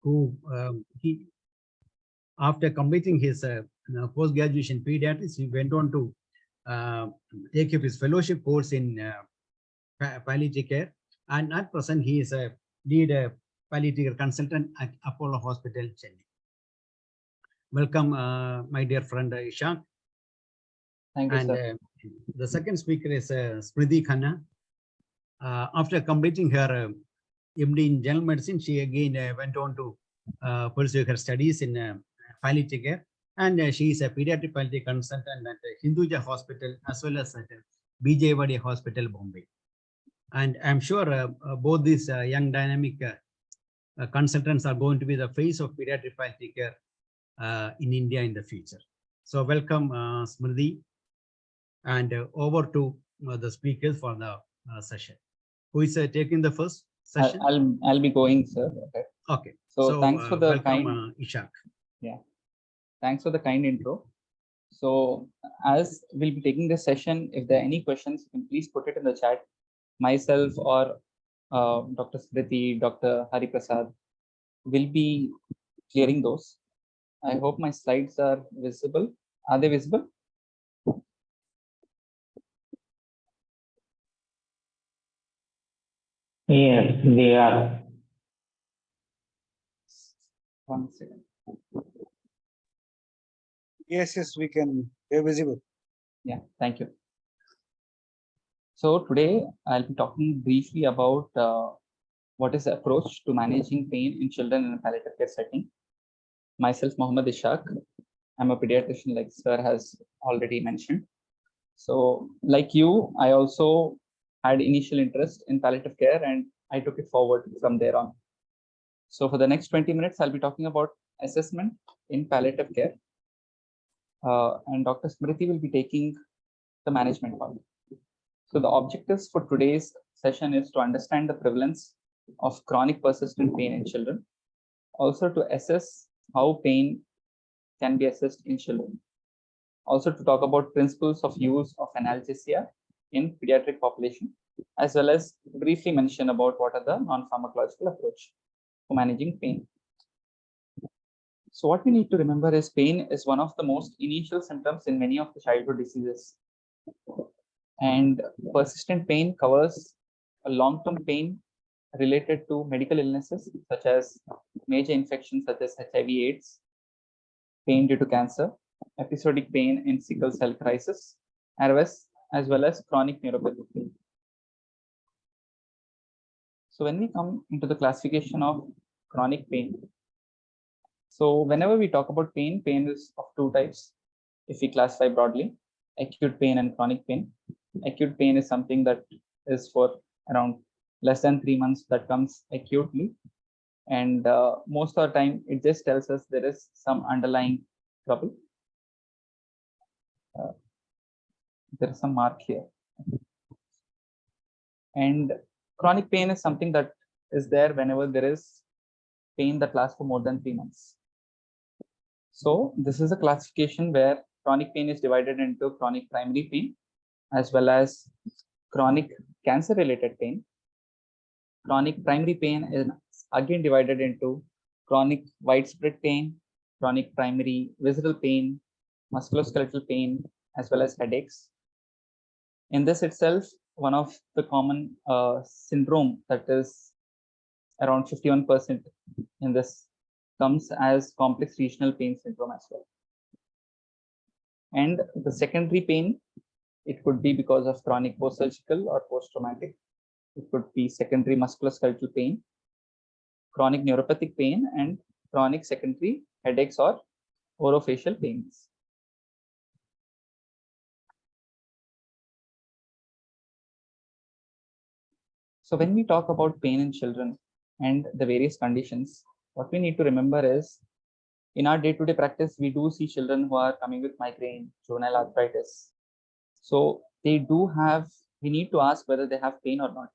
who he after completing his post-graduation pediatrics, he went on to take up his fellowship course in palliative care, and at present he is a lead palliative care consultant at Apollo Hospital, Chennai. Welcome, my dear friend Ishaq. Thank you, and sir. The second speaker is Smriti Khanna. After completing her MD in General Medicine, she again went on to pursue her studies in palliative care, and she is a pediatric palliative consultant at Hinduja Hospital as well as at BJ Hospital, Bombay. And I'm sure both these young dynamic consultants are going to be the face of pediatric palliative care in India in the future. So welcome, Smriti, and over to the speakers for the session. Who is taking the first session? I'll be going, sir. Okay. So thanks for the welcome, kind Ishaq. Yeah, thanks for the kind intro. So as we'll be taking this session, if there are any questions, you can please put it in the chat. Myself or Dr. Smriti, Dr. Hari Prasad will be clearing those. I hope my slides are visible. Are they visible? Yes, they are. One second. Yes, we can. They're visible. Yeah, thank you. So today I'll be talking briefly about what is the approach to managing pain in children in a palliative care setting. Myself, Mohammad Ishaq. I'm a pediatrician, like sir has already mentioned. So like you, I also had initial interest in palliative care and I took it forward from there on. So for the next 20 minutes, I'll be talking about assessment in palliative care. And Dr. Smriti will be taking the management part. So the objectives for today's session is to understand the prevalence of chronic persistent pain in children. Also to assess how pain can be assessed in children. Also to talk about principles of use of analgesia in pediatric population, as well as briefly mention about what are the non-pharmacological approach for managing pain. So what we need to remember is pain is one of the most initial symptoms in many of the childhood diseases. And persistent pain covers a long-term pain related to medical illnesses such as major infections such as HIV/AIDS, pain due to cancer, episodic pain in sickle cell crisis, RS, as well as chronic neuropathic pain. So when we come into the classification of chronic pain, so whenever we talk about pain, pain is of two types. If we classify broadly, acute pain and chronic pain. Acute pain is something that is for around less than 3 months that comes acutely. And most of the time, it just tells us there is some underlying trouble. There is some mark here. And chronic pain is something that is there whenever there is pain that lasts for more than 3 months. So this is a classification where chronic pain is divided into chronic primary pain as well as chronic cancer related pain. Chronic primary pain is again divided into chronic widespread pain, chronic primary visceral pain, musculoskeletal pain, as well as headaches. In this itself, one of the common syndrome that is around 51% in this comes as complex regional pain syndrome as well. And the secondary pain, it could be because of chronic post-surgical or post-traumatic. It could be secondary musculoskeletal pain, chronic neuropathic pain, and chronic secondary headaches or orofacial pains. So when we talk about pain in children and the various conditions, what we need to remember is in our day-to-day practice, we do see children who are coming with migraine, juvenile arthritis. So they do have, we need to ask whether they have pain or not.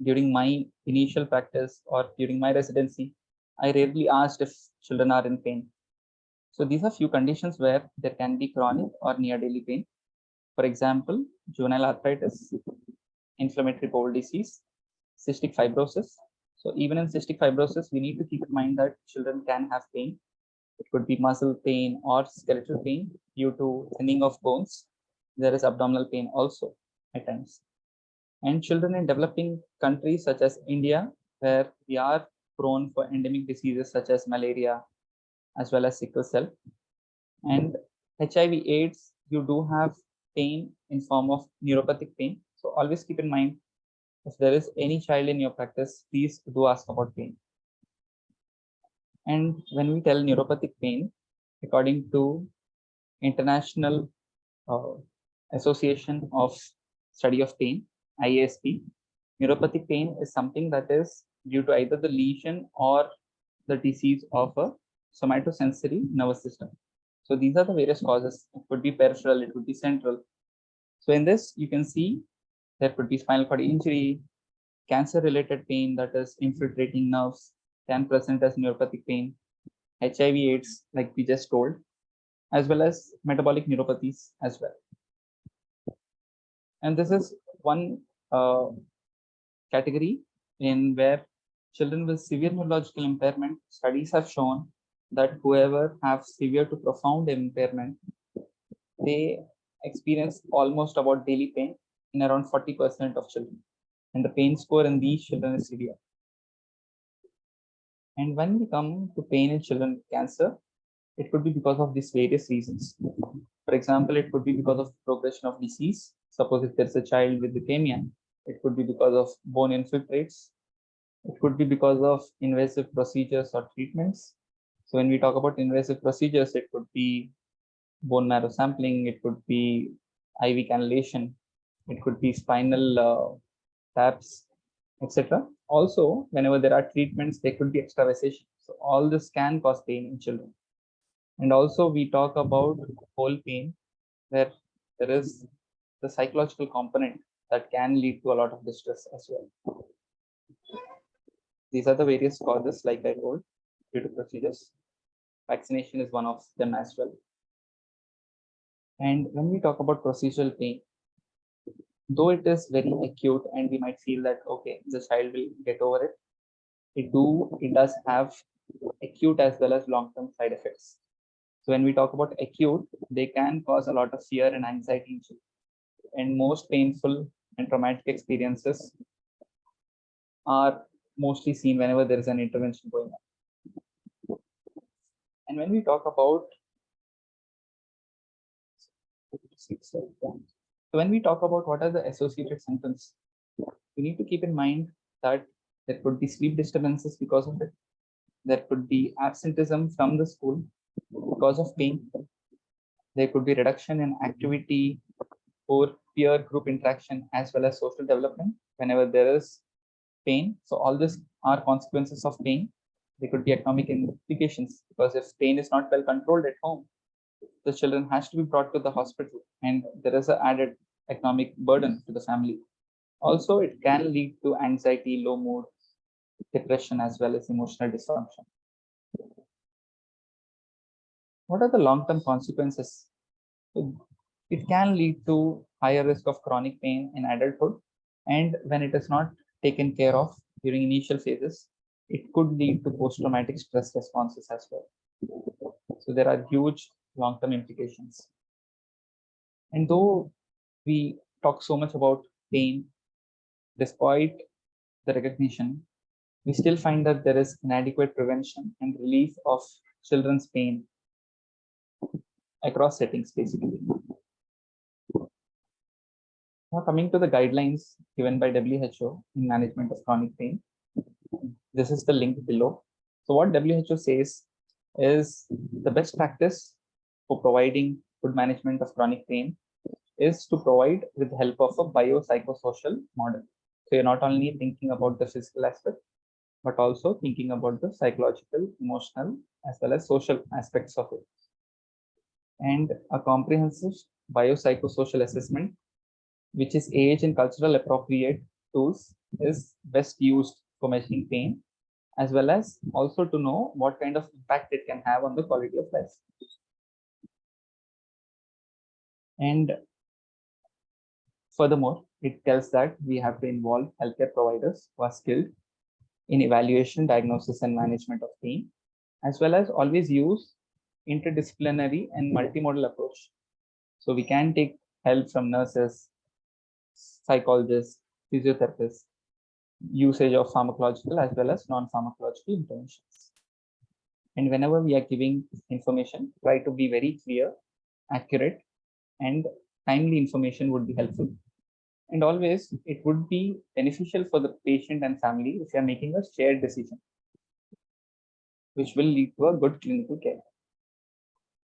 During my initial practice or during my residency, I rarely asked if children are in pain. So these are few conditions where there can be chronic or near daily pain. For example, juvenile arthritis, inflammatory bowel disease, cystic fibrosis, So even in cystic fibrosis, we need to keep in mind that children can have pain. It could be muscle pain or skeletal pain due to thinning of bones. There is abdominal pain also at times. And children in developing countries such as India, where we are prone for endemic diseases such as malaria, as well as sickle cell. And HIV/AIDS, you do have pain in form of neuropathic pain. So always keep in mind, if there is any child in your practice, please do ask about pain. And when we tell neuropathic pain, according to International Association of Study of Pain, IASP, neuropathic pain is something that is due to either the lesion or the disease of a somatosensory nervous system. So these are the various causes. It could be peripheral, it could be central. So in this, you can see there could be spinal cord injury, cancer-related pain, that is infiltrating nerves, can present as neuropathic pain, HIV/AIDS, like we just told, as well as metabolic neuropathies as well. And this is one category in where children with severe neurological impairment, studies have shown that whoever have severe to profound impairment, they experience almost about daily pain in around 40% of children. And the pain score in these children is severe. And when we come to pain in children with cancer, it could be because of these various reasons. For example, it could be because of progression of disease. Suppose if there's a child with leukemia, it could be because of bone infiltrates. It could be because of invasive procedures or treatments. So when we talk about invasive procedures, it could be bone marrow sampling, it could be IV cannulation, it could be spinal taps, etc. Also, whenever there are treatments, there could be extravasation. So all this can cause pain in children. And also we talk about whole pain, where there is the psychological component that can lead to a lot of distress as well. These are the various causes, like I told, due to procedures. Vaccination is one of them as well. And when we talk about procedural pain, though it is very acute and we might feel that, okay, the child will get over it, it does have acute as well as long-term side effects. So when we talk about acute, they can cause a lot of fear and anxiety in children. And most painful and traumatic experiences are mostly seen whenever there is an intervention going on. And when we talk about what are the associated symptoms, we need to keep in mind that there could be sleep disturbances because of it. There could be absenteeism from the school because of pain. There could be reduction in activity or peer group interaction as well as social development whenever there is pain. So all these are consequences of pain. There could be economic implications, because if pain is not well controlled at home, the children has to be brought to the hospital and there is an added economic burden to the family. Also, it can lead to anxiety, low mood, depression, as well as emotional dysfunction. What are the long-term consequences? It can lead to higher risk of chronic pain in adulthood, and when it is not taken care of during initial phases, it could lead to post-traumatic stress responses as well. So there are huge long-term implications. And though we talk so much about pain, despite the recognition, we still find that there is inadequate prevention and relief of children's pain across settings, basically. Now coming to the guidelines given by WHO in management of chronic pain, this is the link below. So what WHO says is the best practice for providing good management of chronic pain is to provide with the help of a biopsychosocial model. So you're not only thinking about the physical aspect, but also thinking about the psychological, emotional, as well as social aspects of it. And a comprehensive biopsychosocial assessment, which is age and cultural appropriate tools, is best used for measuring pain, as well as also to know what kind of impact it can have on the quality of life. And furthermore, it tells that we have to involve healthcare providers who are skilled in evaluation, diagnosis, and management of pain, as well as always use interdisciplinary and multimodal approach. So we can take help from nurses, psychologists, physiotherapists, usage of pharmacological as well as non-pharmacological interventions. And whenever we are giving information, try to be very clear, accurate, and timely information would be helpful. And always it would be beneficial for the patient and family if you are making a shared decision, which will lead to a good clinical care.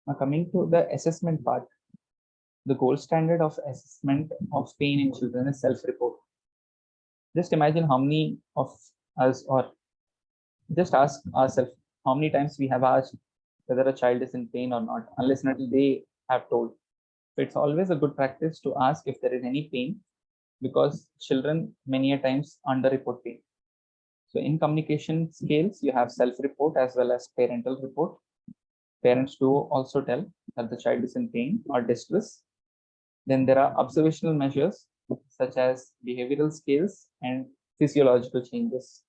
Now coming to the assessment part, the gold standard of assessment of pain in children is self-report. Just imagine how many of us, or just ask ourselves, how many times we have asked whether a child is in pain or not, unless and until they have told. So it's always a good practice to ask if there is any pain, because children many a times underreport pain. So in communication scales, you have self-report as well as parental report. Parents do also tell that the child is in pain or distress. Then there are observational measures such as behavioral scales and physiological changes.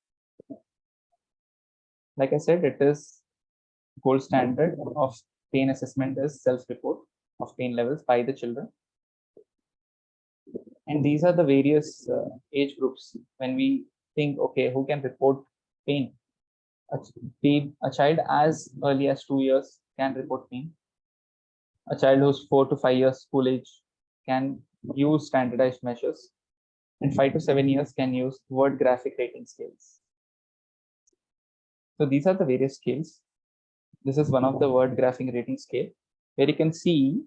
Like I said, it is gold standard of pain assessment is self-report of pain levels by the children. And these are the various age groups. When we think, okay, who can report pain? A child as early as 2 years can report pain. A child who's 4 to 5 years school age can use standardized measures, and 5 to 7 years can use word graphic rating scales. So these are the various scales. This is one of the word graphic rating scale, where you can see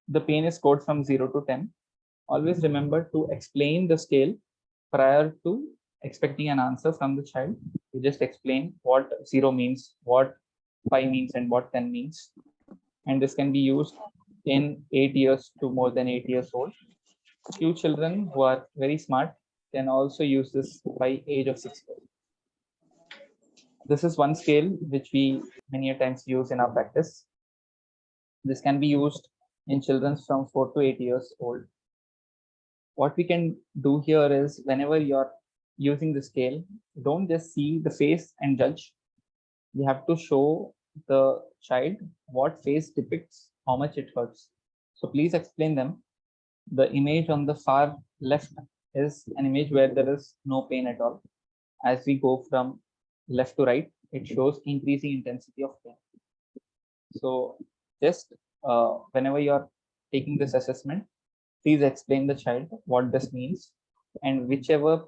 the pain is scored from 0 to 10. Always remember to explain the scale prior to expecting an answer from the child. You just explain what 0 means, what 5 means, and what 10 means. And this can be used in 8 years to more than 8 years old. Few children who are very smart can also use this by age of 6 years. This is one scale which we many a times use in our practice. This can be used in children from 4 to 8 years old. What we can do here is, whenever you're using the scale, don't just see the face and judge. You have to show the child what face depicts how much it hurts. So please explain them. The image on the far left is an image where there is no pain at all. As we go from left to right, it shows increasing intensity of pain. So just whenever you're taking this assessment, please explain the child what this means, and whichever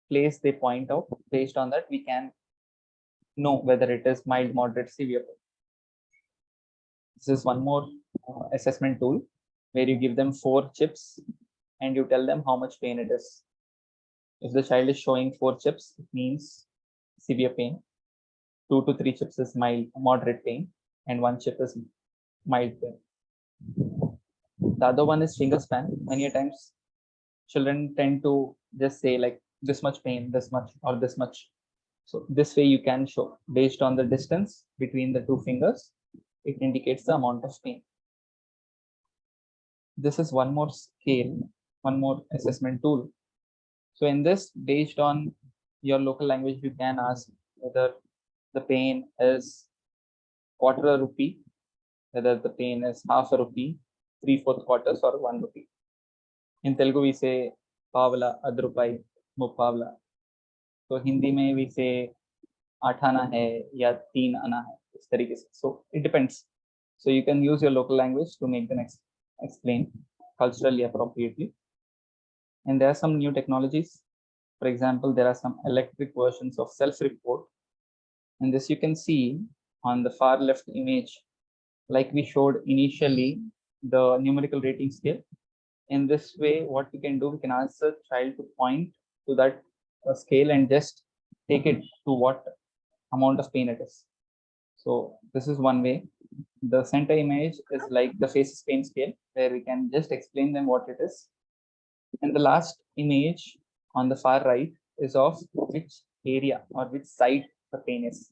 place they point out, based on that, we can know whether it is mild, moderate, severe. This is one more assessment tool where you give them 4 chips and you tell them how much pain it is. If the child is showing 4 chips, it means severe pain. 2 to 3 chips is mild, moderate pain, and 1 chip is mild pain. The other one is finger span. Many times children tend to just say like this much pain, this much, or this much. So this way you can show based on the distance between the 2 fingers, it indicates the amount of pain. This is one more scale, one more assessment tool. So in this, based on your local language, you can ask whether the pain is quarter a rupee, whether the pain is half a rupee, 3/4 quarters, or 1 rupee. In Telugu, we say pavla, adrupai, mupavla. So Hindi mein we say 8 ana hai ya 3 ana hai. Is tarike se. So it depends. So you can use your local language to make the next explain culturally appropriately. And there are some new technologies. For example, there are some electric versions of self-report. And this you can see on the far left image, like we showed initially, the numerical rating scale. In this way, what we can do, we can ask the child to point to that scale and just take it to what amount of pain it is. So this is one way. The center image is like the faces pain scale, where we can just explain them what it is. And the last image on the far right is of which area or which side the pain is.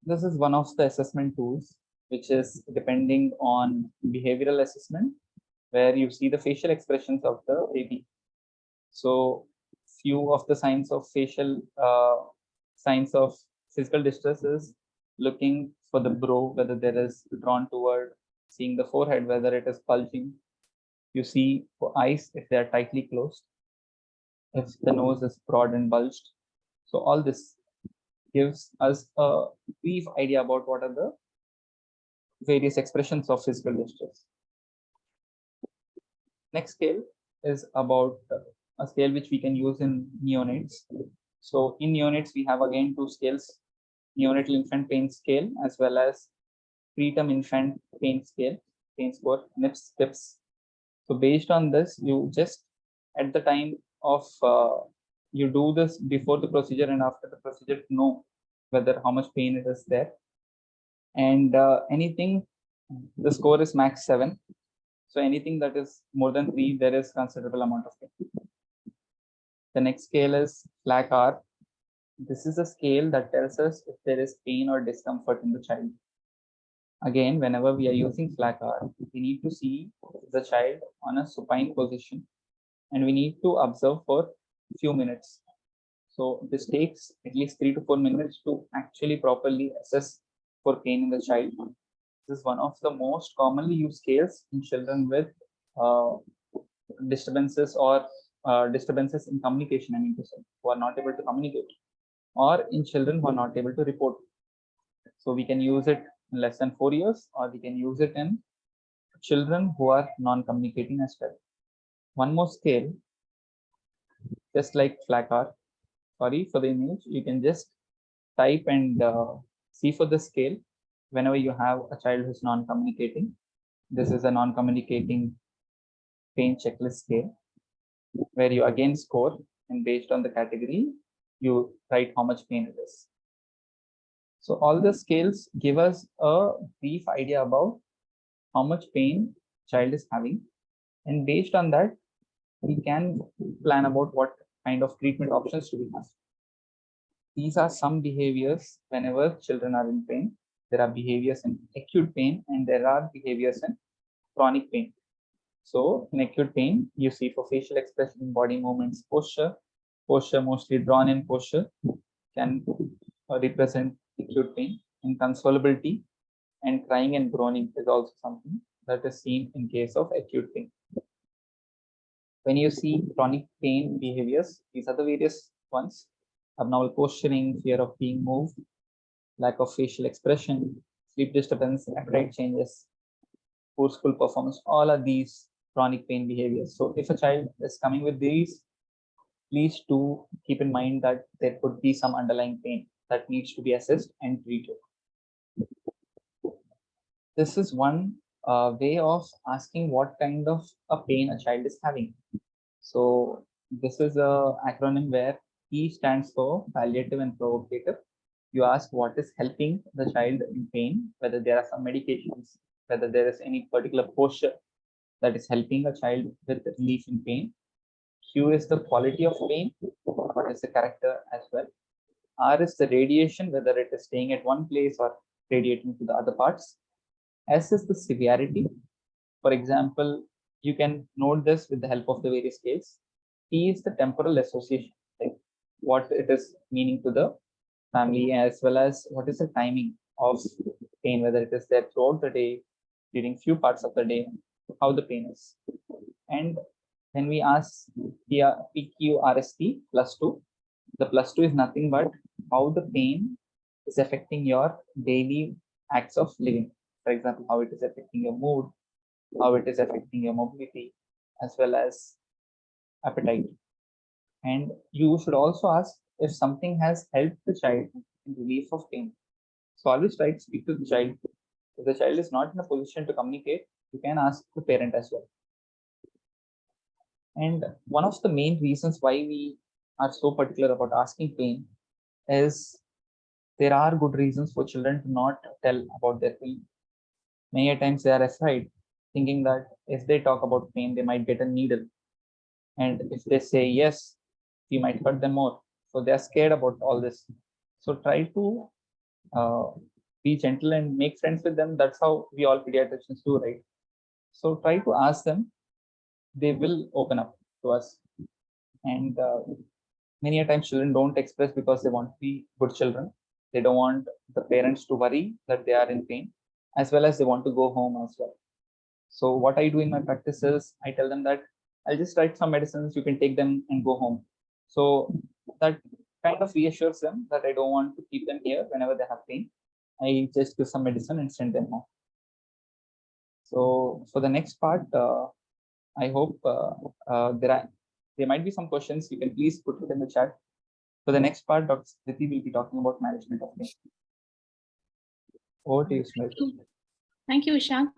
This is one of the assessment tools, which is depending on behavioral assessment, where you see the facial expressions of the baby. So few of the signs of facial signs of physical distress is looking for the brow, whether there is drawn toward, seeing the forehead, whether it is bulging. You see for eyes if they are tightly closed, if the nose is broad and bulged. So all this gives us a brief idea about what are the various expressions of physical distress. Next scale is about a scale which we can use in neonates. So in neonates, we have again two scales, neonatal infant pain scale as well as preterm infant pain scale, pain score, NIPS, TIPS. So based on this, you just at the time of you do this before the procedure and after the procedure to know whether how much pain it is there. And anything, the score is max 7. So anything that is more than 3, there is considerable amount of pain. The next scale is FLAC-R. This is a scale that tells us if there is pain or discomfort in the child. Again, whenever we are using FLAC-R, we need to see the child on a supine position and we need to observe for a few minutes. So this takes at least 3 to 4 minutes to actually properly assess for pain in the child. This is one of the most commonly used scales in children with disturbances or disturbances in communication, I mean to say, who are not able to communicate, or in children who are not able to report. So we can use it in less than 4 years, or we can use it in children who are non-communicating as well. One more scale, just like FLAC-R, sorry for the image, you can just type and see for the scale whenever you have a child who's non-communicating. This is a non-communicating pain checklist scale where you again score, and based on the category, you write how much pain it is. So all the scales give us a brief idea about how much pain child is having, and based on that, we can plan about what kind of treatment options do we have. These are some behaviors whenever children are in pain. There are behaviors in acute pain and there are behaviors in chronic pain. So in acute pain, you see for facial expression, body movements, posture mostly drawn in posture can represent acute pain. Inconsolability and crying and groaning is also something that is seen in case of acute pain. When you see chronic pain behaviors, these are the various ones: abnormal posturing, fear of being moved, lack of facial expression, sleep disturbance, appetite changes, poor school performance. All are these chronic pain behaviors. So if a child is coming with these, please do keep in mind that there could be some underlying pain that needs to be assessed and treated. This is one way of asking what kind of a pain a child is having. So this is a acronym where P stands for palliative and provocative. You ask what is helping the child in pain, whether there are some medications, whether there is any particular posture that is helping a child with relief in pain. Q is the quality of pain, what is the character as well. R is the radiation, whether it is staying at one place or radiating to the other parts. S is the severity. For example, you can note this with the help of the various scales. T is the temporal association, like what it is meaning to the family, as well as what is the timing of pain, whether it is there throughout the day, during few parts of the day, how the pain is. And when we ask PQRST +2, the +2 is nothing but how the pain is affecting your daily acts of living. For example, how it is affecting your mood, how it is affecting your mobility, as well as appetite. And you should also ask if something has helped the child in relief of pain. So always try to speak to the child. If the child is not in a position to communicate, you can ask the parent as well. And one of the main reasons why we are so particular about asking pain is there are good reasons for children to not tell about their pain. Many times they are afraid, thinking that if they talk about pain, they might get a needle. And if they say yes, we might hurt them more. So they are scared about all this. So try to be gentle and make friends with them. That's how we all pediatricians do, right? So try to ask them. They will open up to us. And many a times children don't express because they want to be good children. They don't want the parents to worry that they are in pain, as well as they want to go home as well. So what I do in my practice is I tell them that I'll just write some medicines, you can take them and go home. So that kind of reassures them that I don't want to keep them here whenever they have pain. I just give some medicine and send them home. So for the next part, I hope there might be some questions. You can please put it in the chat. For the next part, Dr. Smriti will be talking about management of pain. Over to you, Smriti. Thank you, Ishak.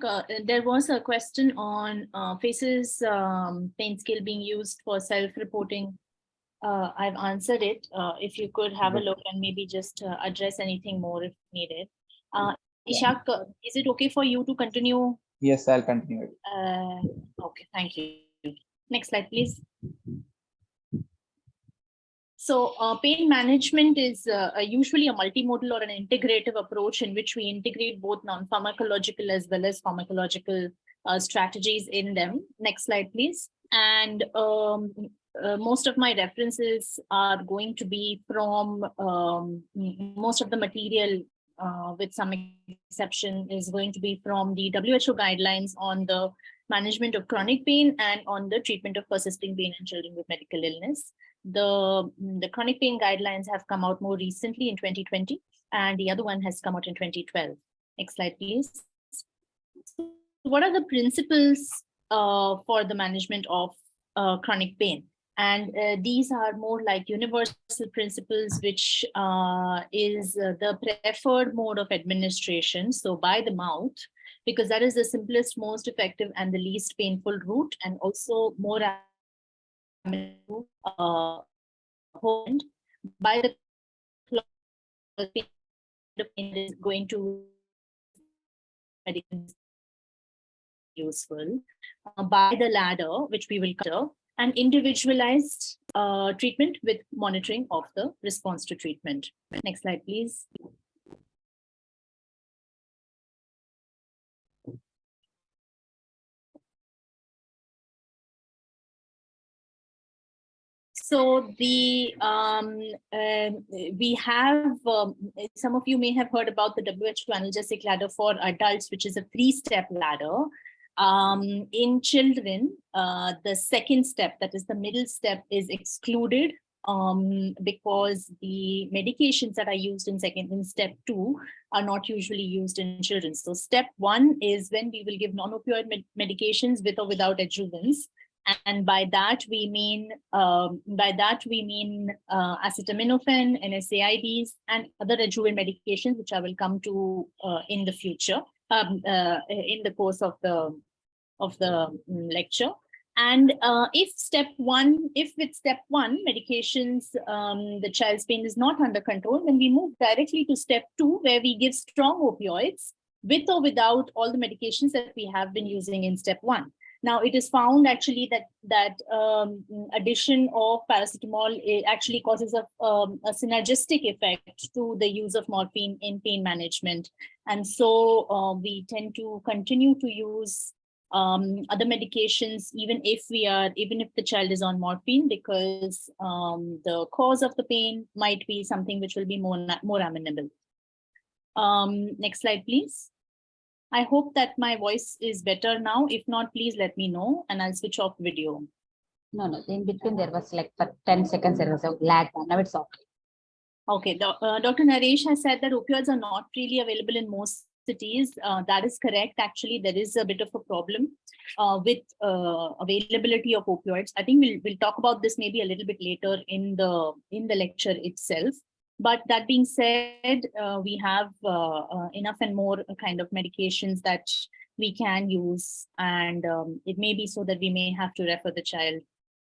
There was a question on FACES pain scale being used for self-reporting. I've answered it. If you could have a look and maybe just address anything more if needed. Ishak, is it okay for you to continue? Yes, I'll continue it. Okay, thank you. Next slide, please. So pain management is usually a multimodal or an integrative approach in which we integrate both non-pharmacological as well as pharmacological strategies in them. Next slide, please. And most of my references are going to be from most of the material, with some exception, is going to be from the WHO guidelines on the management of chronic pain and on the treatment of persisting pain in children with medical illness. The chronic pain guidelines have come out more recently in 2020, and the other one has come out in 2012. Next slide, please. So what are the principles for the management of chronic pain? And these are more like universal principles, which is the preferred mode of administration. So by the mouth, because that is the simplest, most effective, and the least painful route, and also more by the is going to be useful. By the ladder, which we will cover, and individualized treatment with monitoring of the response to treatment. Next slide, please. So the we have some of you may have heard about the WHO analgesic ladder for adults, which is a 3-step ladder. In children, the second step, that is the middle step, is excluded because the medications that are used in step 2 are not usually used in children. So step 1 is when we will give non-opioid medications with or without adjuvants. And by that we mean acetaminophen, NSAIDs, and other adjuvant medications, which I will come to in the future, in the course of the lecture. And if with step 1 medications, the child's pain is not under control, then we move directly to step 2, where we give strong opioids with or without all the medications that we have been using in step 1. Now, it is found actually that addition of paracetamol actually causes a synergistic effect to the use of morphine in pain management. And so we tend to continue to use other medications, even if the child is on morphine, because the cause of the pain might be something which will be more amenable. Next slide, please. I hope that my voice is better now. If not, please let me know and I'll switch off video. No. In between there was like for 10 seconds there was a lag. Now it's okay. Okay. Dr. Naresh has said that opioids are not freely available in most cities. That is correct. Actually, there is a bit of a problem with availability of opioids. I think we'll talk about this maybe a little bit later in the lecture itself. But that being said, we have enough and more kind of medications that we can use, and it may be so that we may have to refer the child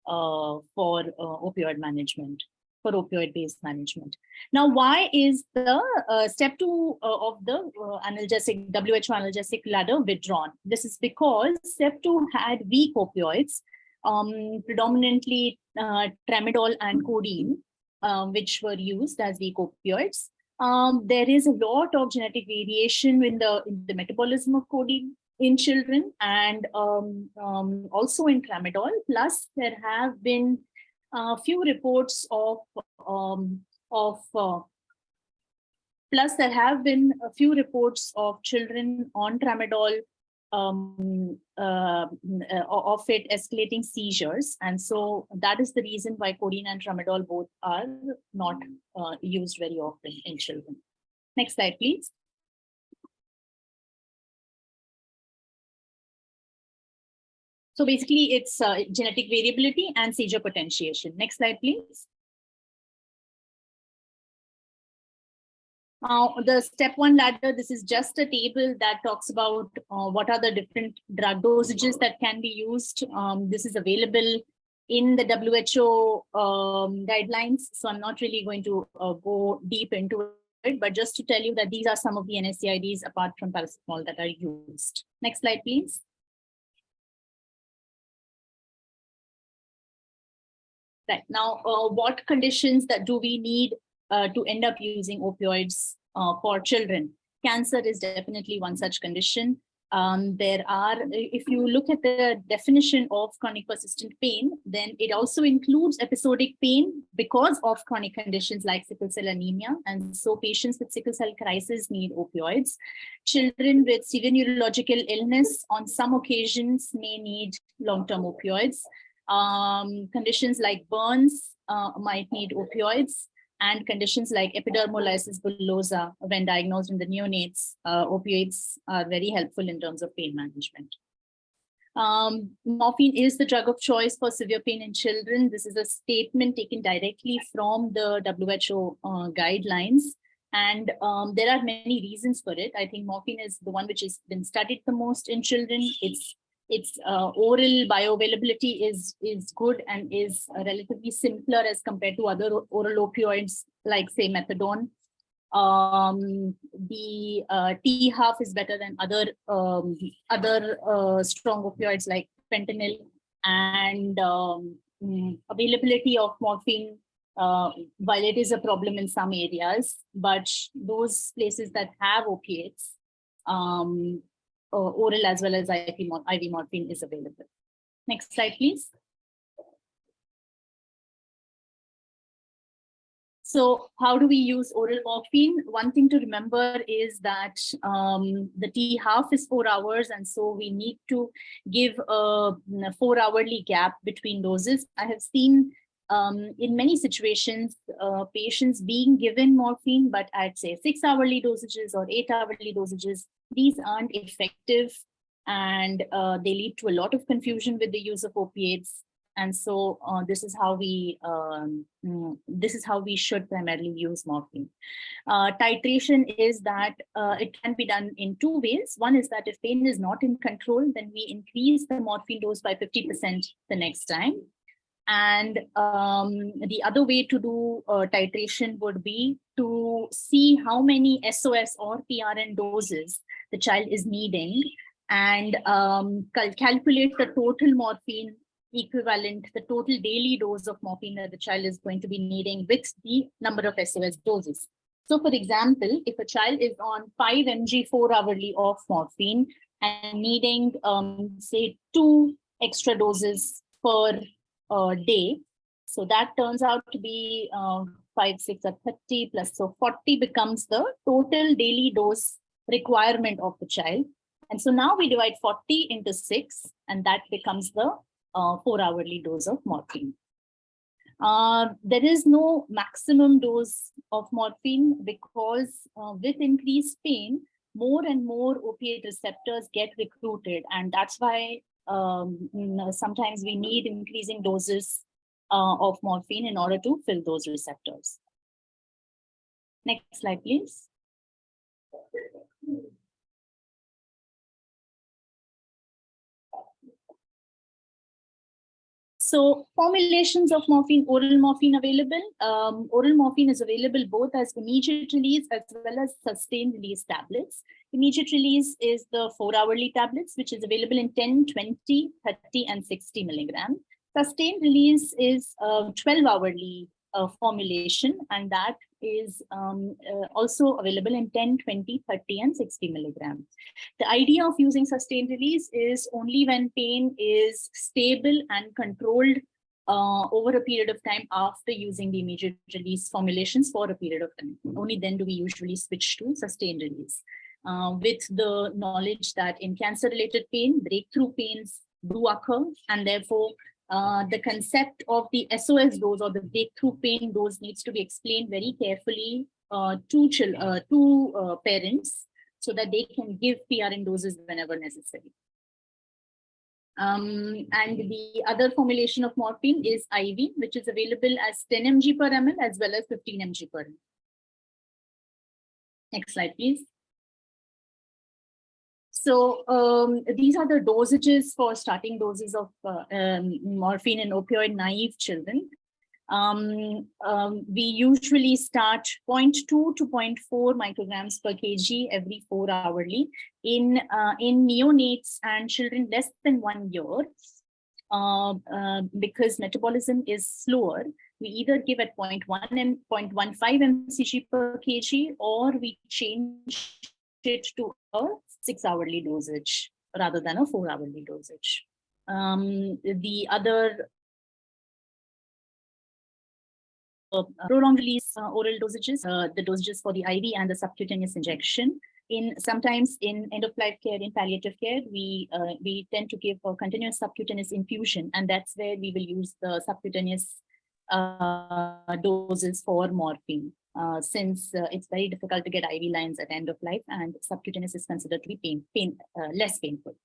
for opioid management, for opioid-based management. Now, why is the step 2 of the analgesic, WHO analgesic ladder withdrawn? This is because step 2 had weak opioids, predominantly tramadol and codeine, which were used as weak opioids. There is a lot of genetic variation in the metabolism of codeine in children, and also in tramadol. Plus, there have been a few reports plus there have been a few reports of children on tramadol of it escalating seizures. And so that is the reason why codeine and tramadol both are not used very often in children. Next slide, please. So basically it's genetic variability and seizure potentiation. Next slide, please. The step 1 ladder, this is just a table that talks about what are the different drug dosages that can be used. This is available in the WHO guidelines, so I'm not really going to go deep into it, but just to tell you that these are some of the NSAIDs apart from paracetamol that are used. Next slide, please. Right, now, what conditions that do we need to end up using opioids for children? Cancer is definitely one such condition. There are, if you look at the definition of chronic persistent pain, then it also includes episodic pain because of chronic conditions like sickle cell anemia. And so patients with sickle cell crisis need opioids. Children with severe neurological illness on some occasions may need long-term opioids. Conditions like burns might need opioids, and conditions like epidermolysis bullosa, when diagnosed in the neonates, opioids are very helpful in terms of pain management. Morphine is the drug of choice for severe pain in children. This is a statement taken directly from the WHO guidelines. And there are many reasons for it. I think morphine is the one which has been studied the most in children. Its oral bioavailability is good and is relatively simpler as compared to other oral opioids like, say, methadone. The T-half is better than other strong opioids like fentanyl, and availability of morphine, while it is a problem in some areas, but those places that have opiates, oral as well as IV morphine is available. Next slide, please. So how do we use oral morphine? One thing to remember is that the T-half is 4 hours, and so we need to give a 4-hourly gap between doses. I have seen in many situations, patients being given morphine, but at say 6-hourly dosages or 8-hourly dosages. These aren't effective, and they lead to a lot of confusion with the use of opiates. And so this is how we should primarily use morphine. Titration is that it can be done in 2 ways. One is that if pain is not in control, then we increase the morphine dose by 50% the next time. And the other way to do titration would be to see how many SOS or PRN doses the child is needing, and calculate the total morphine equivalent, the total daily dose of morphine that the child is going to be needing with the number of SOS doses. So for example, if a child is on 5 mg 4-hourly of morphine and needing, say, 2 extra doses per day, so that turns out to be 5, 6 or 30 plus, so 40 becomes the total daily dose requirement of the child. And so now we divide 40 into 6, and that becomes the 4-hourly dose of morphine. There is no maximum dose of morphine because with increased pain, more and more opiate receptors get recruited, and that's why sometimes we need increasing doses of morphine in order to fill those receptors. Next slide, please. So formulations of morphine, oral morphine available. Oral morphine is available both as immediate release as well as sustained release tablets. Immediate release is the 4-hourly tablets, which is available in 10, 20, 30, and 60 milligrams. Sustained release is a 12-hourly formulation, and that is also available in 10, 20, 30, and 60 milligrams. The idea of using sustained release is only when pain is stable and controlled over a period of time after using the immediate release formulations for a period of time. Only then do we usually switch to sustained release. With the knowledge that in cancer-related pain, breakthrough pains do occur, and therefore the concept of the SOS dose or the breakthrough pain dose needs to be explained very carefully to parents so that they can give PRN doses whenever necessary. And the other formulation of morphine is IV, which is available as 10 mg per ml as well as 15 mg per ml. Next slide, please. So these are the dosages for starting doses of morphine in opioid naive children. We usually start 0.2 to 0.4 micrograms per kg every 4 hourly. In neonates and children less than 1 year, because metabolism is slower, we either give at 0.1 and 0.15 mcg per kg, or we change it to a 6-hourly dosage rather than a 4-hourly dosage. The other prolonged release oral dosages, the dosages for the IV and the subcutaneous injection. Sometimes in end-of-life care, in palliative care, we tend to give a continuous subcutaneous infusion, and that's where we will use the subcutaneous doses for morphine, since it's very difficult to get IV lines at end of life, and subcutaneous is considered to be less painful.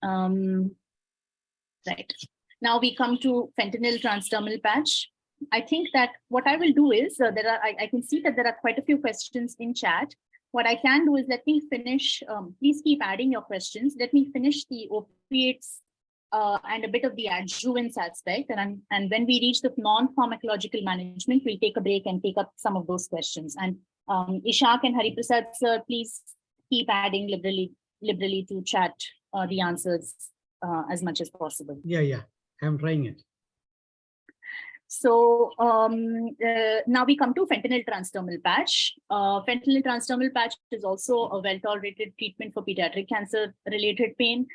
Right. Now we come to fentanyl transdermal patch. I think that what I will do is, I can see that there are quite a few questions in chat. What I can do is let me finish, please keep adding your questions. Let me finish the opiates and a bit of the adjuvants aspect. And when we reach the non-pharmacological management, we'll take a break and take up some of those questions. And Ishaq and Hariprasad, sir, please keep adding liberally to chat the answers as much as possible. Yeah, I'm trying it. So now we come to fentanyl transdermal patch. Fentanyl transdermal patch is also a well-tolerated treatment for pediatric cancer-related pain.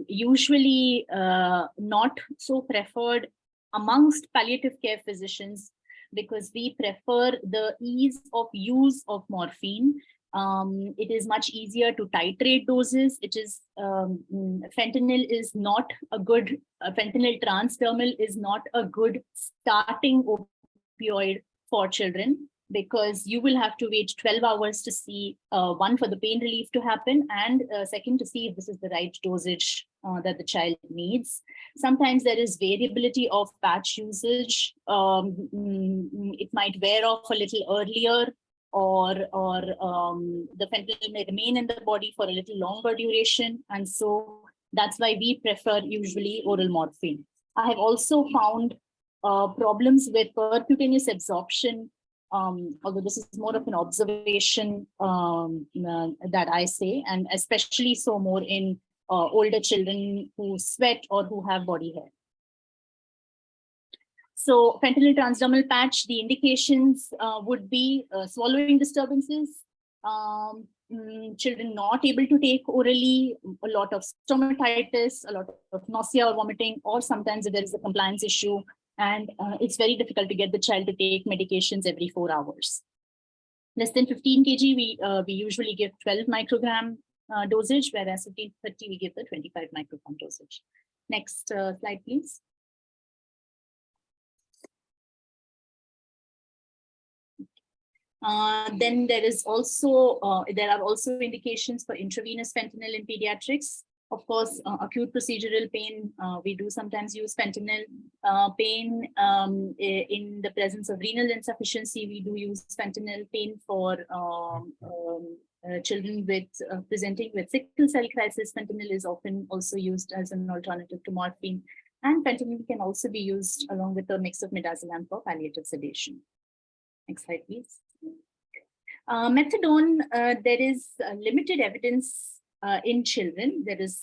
Usually not so preferred amongst palliative care physicians because we prefer the ease of use of morphine. It is much easier to titrate doses. It is fentanyl is not a good fentanyl transdermal is not a good starting opioid for children, because you will have to wait 12 hours to see one, for the pain relief to happen, and second, to see if this is the right dosage that the child needs. Sometimes there is variability of patch usage. It might wear off a little earlier, or the fentanyl may remain in the body for a little longer duration. And so that's why we prefer usually oral morphine. I have also found problems with percutaneous absorption, although this is more of an observation that I say, and especially so more in older children who sweat or who have body hair. So fentanyl transdermal patch, the indications would be swallowing disturbances, children not able to take orally, a lot of stomatitis, a lot of nausea or vomiting, or sometimes if there is a compliance issue, and it's very difficult to get the child to take medications every 4 hours. Less than 15 kg, we usually give 12 microgram dosage, whereas 15 to 30, we give the 25 microgram dosage. Next slide, please. Then there are also indications for intravenous fentanyl in pediatrics. Of course, acute procedural pain, we do sometimes use fentanyl. Pain in the presence of renal insufficiency, we do use fentanyl. Pain for children with presenting with sickle cell crisis, fentanyl is often also used as an alternative to morphine. And fentanyl can also be used along with a mix of midazolam for palliative sedation. Next slide, please. Methadone, there is limited evidence in children. There is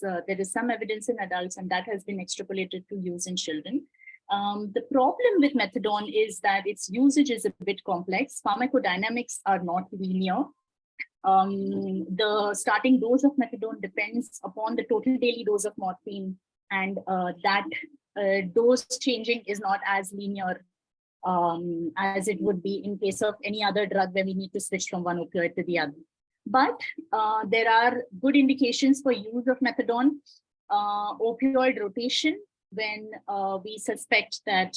some evidence in adults, and that has been extrapolated to use in children. The problem with methadone is that its usage is a bit complex. Pharmacodynamics are not linear. The starting dose of methadone depends upon the total daily dose of morphine and that dose changing is not as linear as it would be in case of any other drug where we need to switch from one opioid to the other. But there are good indications for use of methadone, opioid rotation, when we suspect that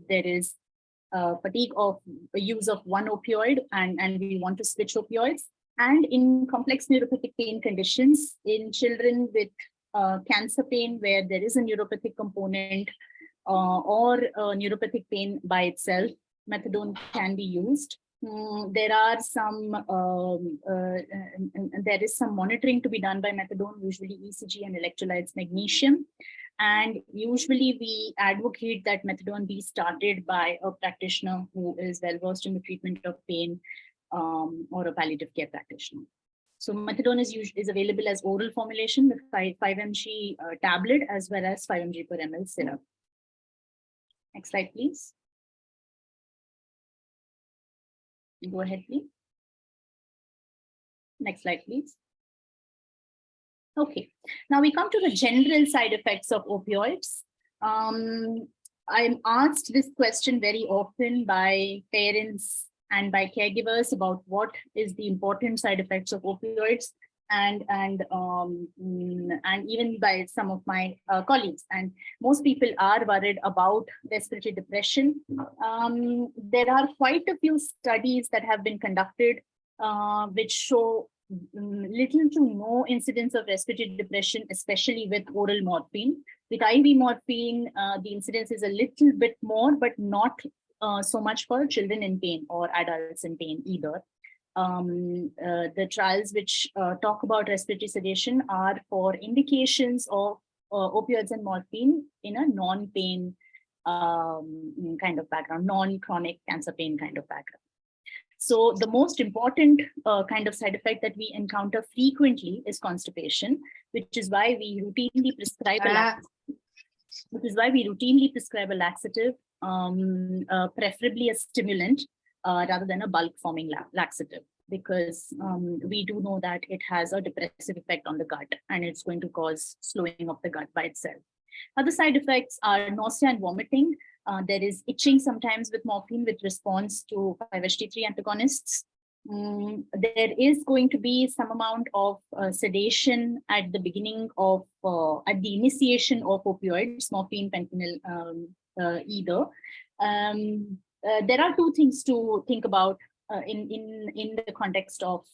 there is fatigue of use of one opioid and we want to switch opioids, and in complex neuropathic pain conditions in children with cancer pain where there is a neuropathic component or neuropathic pain by itself, methadone can be used. There are some, there is some monitoring to be done by methadone, usually ECG and electrolytes magnesium. And usually we advocate that methadone be started by a practitioner who is well versed in the treatment of pain or a palliative care practitioner. So methadone is available as oral formulation with 5 mg tablet as well as 5 mg per ml syrup. Next slide, please. Go ahead, please. Next slide, please. Okay, now we come to the general side effects of opioids. I'm asked this question very often by parents and by caregivers about what is the important side effects of opioids, and even by some of my colleagues. And most people are worried about respiratory depression. There are quite a few studies that have been conducted which show little to no incidence of respiratory depression, especially with oral morphine. With IV morphine, the incidence is a little bit more, but not so much for children in pain or adults in pain either. The trials which talk about respiratory sedation are for indications of opioids and morphine in a non-pain kind of background, non-chronic cancer pain kind of background. So the most important kind of side effect that we encounter frequently is constipation, which is why we routinely prescribe a laxative, preferably a stimulant rather than a bulk forming laxative, because we do know that it has a depressive effect on the gut and it's going to cause slowing of the gut by itself. Other side effects are nausea and vomiting. There is itching sometimes with morphine with response to 5-HT3 antagonists. There is going to be some amount of sedation at the beginning of, at the initiation of opioids, morphine, fentanyl, either. There are two things to think about in the context of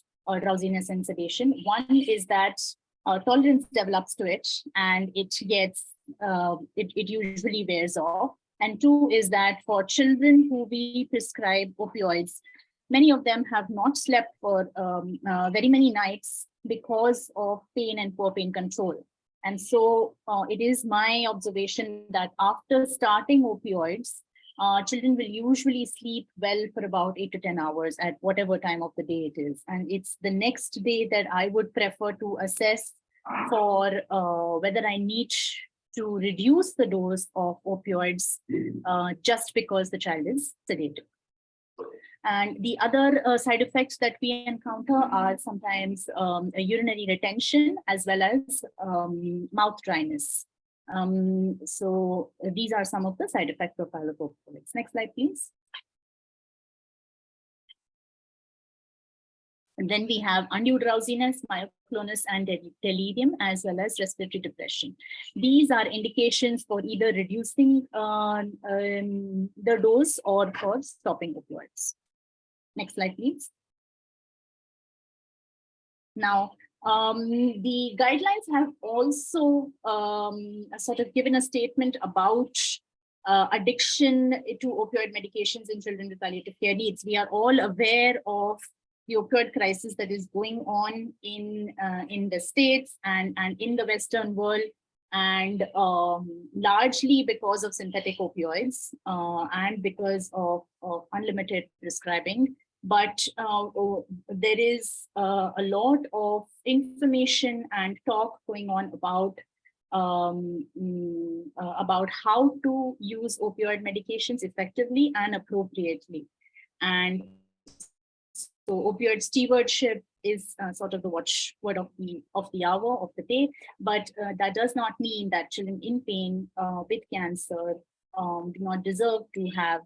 drowsiness and sedation. One is that tolerance develops to it and it gets, it usually wears off. And two is that for children who we prescribe opioids, many of them have not slept for very many nights because of pain and poor pain control. And so it is my observation that after starting opioids, children will usually sleep well for about 8 to 10 hours at whatever time of the day it is. And it's the next day that I would prefer to assess for whether I need to reduce the dose of opioids just because the child is sedated. And the other side effects that we encounter are sometimes urinary retention as well as mouth dryness. So these are some of the side effect profile of opioids. Next slide, please. And then we have undue drowsiness, myoclonus, and delirium, as well as respiratory depression. These are indications for either reducing the dose or for stopping opioids. Next slide, please. Now, the guidelines have also sort of given a statement about addiction to opioid medications in children with palliative care needs. We are all aware of the opioid crisis that is going on in the States and in the Western world, and largely because of synthetic opioids and because of unlimited prescribing. But there is a lot of information and talk going on about how to use opioid medications effectively and appropriately. And opioid stewardship is sort of the watchword of the hour, of the day, but that does not mean that children in pain with cancer do not deserve to have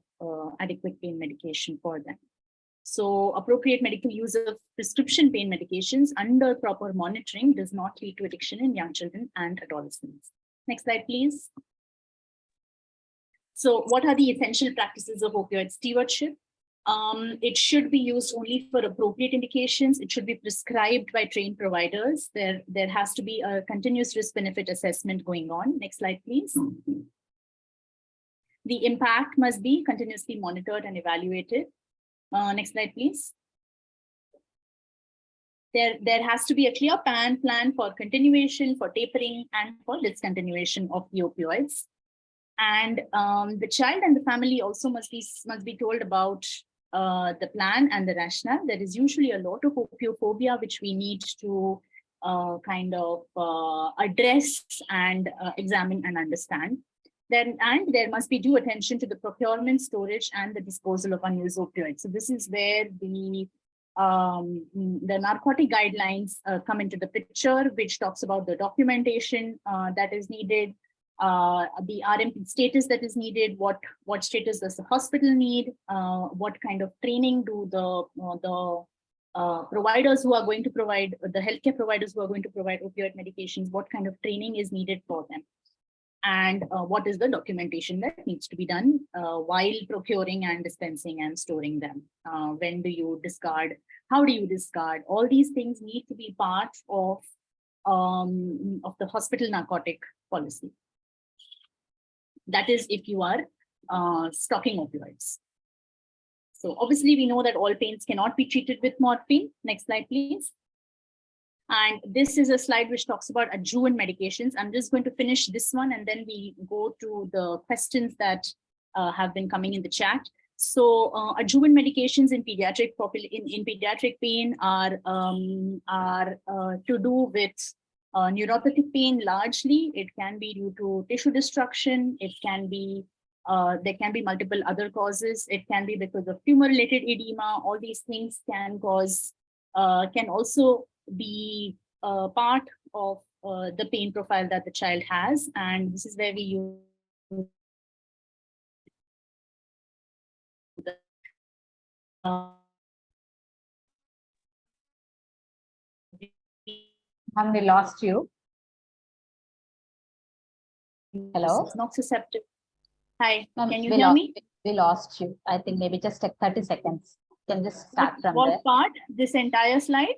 adequate pain medication for them. So appropriate medical use of prescription pain medications under proper monitoring does not lead to addiction in young children and adolescents. Next slide, please. So what are the essential practices of opioid stewardship? It should be used only for appropriate indications. It should be prescribed by trained providers. There has to be a continuous risk-benefit assessment going on. Next slide, please. The impact must be continuously monitored and evaluated. Next slide, please. There has to be a clear plan for continuation, for tapering, and for discontinuation of the opioids. And the child and the family also must be told about the plan and the rationale. There is usually a lot of opiophobia which we need to kind of address and examine and understand. And there must be due attention to the procurement, storage, and the disposal of unused opioids. So this is where the narcotic guidelines come into the picture, which talks about the documentation that is needed, the RMP status that is needed, what status does the hospital need, what kind of training do the providers who are going to provide, the healthcare providers who are going to provide opioid medications, what kind of training is needed for them, and what is the documentation that needs to be done while procuring and dispensing and storing them. When do you discard? How do you discard? All these things need to be part of the hospital narcotic policy. That is if you are stocking opioids. So obviously we know that all pains cannot be treated with morphine. Next slide, please. And this is a slide which talks about adjuvant medications. I'm just going to finish this one and then we go to the questions that have been coming in the chat. So adjuvant medications in pediatric pain are to do with neuropathic pain largely. It can be due to tissue destruction. It can be there can be multiple other causes. It can be because of tumor-related edema. All these things can cause can also be part of the pain profile that the child has, and this is where we use We lost you. Hello? It's not susceptible. Hi, Ma'am, can you hear me? We lost you. I think maybe just take 30 seconds. You can just start from what there. part? This entire slide?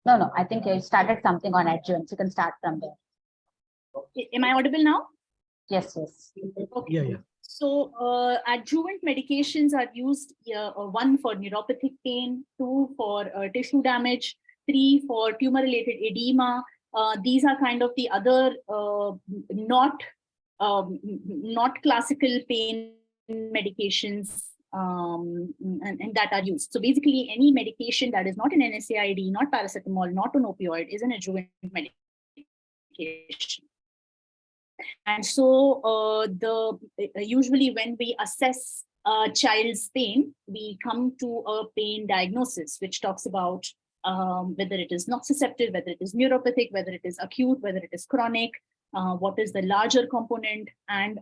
No, I think you started something on adjuvants. You can start from there. Am I audible now? Yes. Okay. Yeah. So adjuvant medications are used, one for neuropathic pain, two for tissue damage, three for tumor-related edema. These are kind of the other not classical pain medications and that are used. So basically any medication that is not an NSAID, not paracetamol, not an opioid is an adjuvant medication. And so usually when we assess a child's pain, we come to a pain diagnosis, which talks about whether it is nociceptive, whether it is neuropathic, whether it is acute, whether it is chronic, what is the larger component, and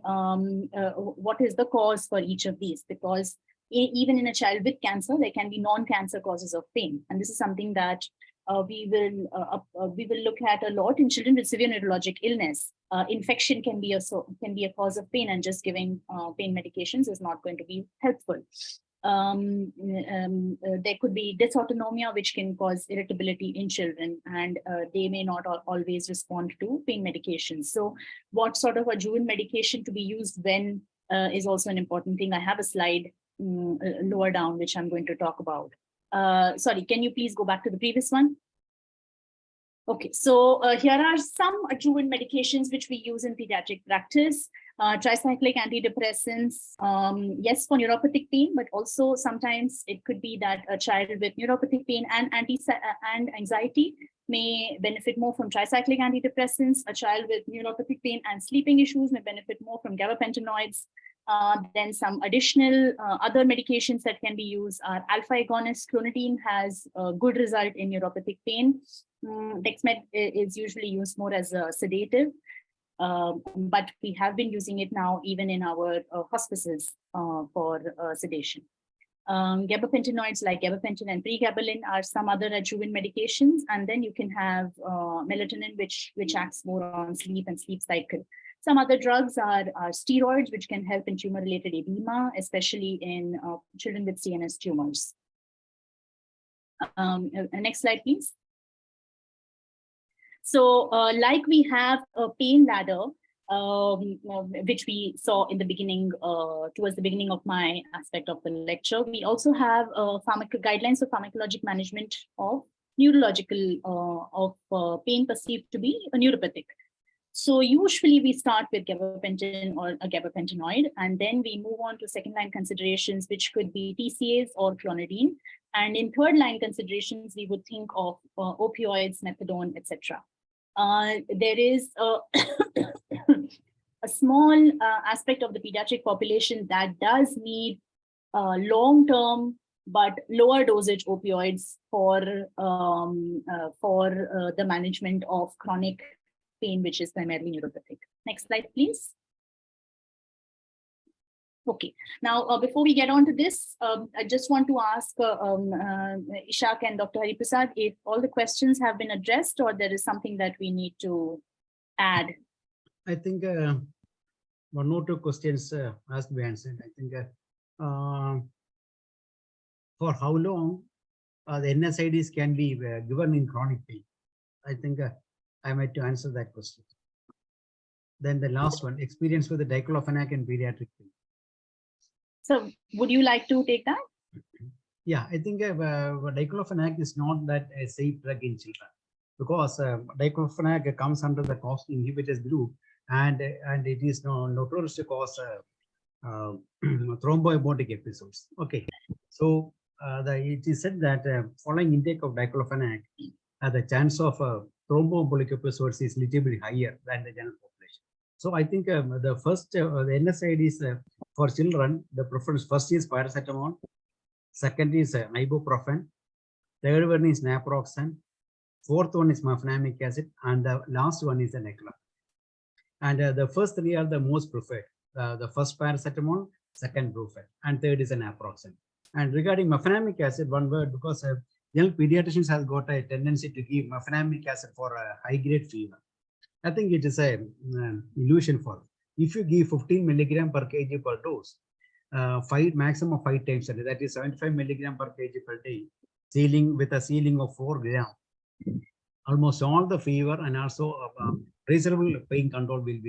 what is the cause for each of these. Because even in a child with cancer, there can be non-cancer causes of pain. And this is something that we will look at a lot in children with severe neurologic illness. Infection can be a cause of pain, and just giving pain medications is not going to be helpful. There could be dysautonomia, which can cause irritability in children, and they may not always respond to pain medications. So what sort of adjuvant medication to be used when is also an important thing. I have a slide lower down, which I'm going to talk about. Sorry, can you please go back to the previous one? Okay, so here are some adjuvant medications which we use in pediatric practice. Tricyclic antidepressants, yes, for neuropathic pain, but also sometimes it could be that a child with neuropathic pain and anxiety may benefit more from tricyclic antidepressants. A child with neuropathic pain and sleeping issues may benefit more from gabapentinoids. Then some additional other medications that can be used are alpha agonist. Clonidine has a good result in neuropathic pain. Dexmed is usually used more as a sedative, but we have been using it now even in our hospices for sedation. Gabapentinoids like gabapentin and pregabalin are some other adjuvant medications, and then you can have melatonin, which acts more on sleep and sleep cycle. Some other drugs are steroids, which can help in tumor-related edema, especially in children with CNS tumors. Next slide, please. So like we have a pain ladder, which we saw in the beginning, towards the beginning of my aspect of the lecture, we also have guidelines for pharmacologic management of neurological, pain perceived to be a neuropathic. So usually we start with gabapentin or a gabapentinoid, and then we move on to second line considerations, which could be TCAs or clonidine. And in third line considerations, we would think of opioids, methadone, etc. There is a small aspect of the pediatric population that does need long-term but lower dosage opioids for the management of chronic pain, which is primarily neuropathic. Next slide, please. Okay, now before we get on to this, I just want to ask Ishak and Dr. Hariprasad if all the questions have been addressed or there is something that we need to add. I think one or two questions has to be answered. I think for how long the NSAIDs can be given in chronic pain? I think I might to answer that question. Then the last one, experience with the diclofenac in pediatric pain. So would you like to take that? Yeah, I think diclofenac is not that a safe drug in children, because diclofenac comes under the cost inhibitors group, and it is notorious to cause thromboembolic episodes. Okay, so it is said that following intake of diclofenac, the chance of thromboembolic episodes is little bit higher than the general population. So I think the first the NSAID is for children, the preference first is paracetamol, second is ibuprofen, third one is naproxen, fourth one is mefenamic acid, and the last one is the Necla. And the first three are the most preferred. The first paracetamol, second brufen, and third is an naproxen. And regarding mefenamic acid, one word, because young pediatricians have got a tendency to give mefenamic acid for a high-grade fever. I think it is a illusion for. If you give 15 milligram per kg per dose, maximum of 5 times a day, that is 75 milligram per kg per day, with a ceiling of 4 gram, almost all the fever and also reasonable pain control will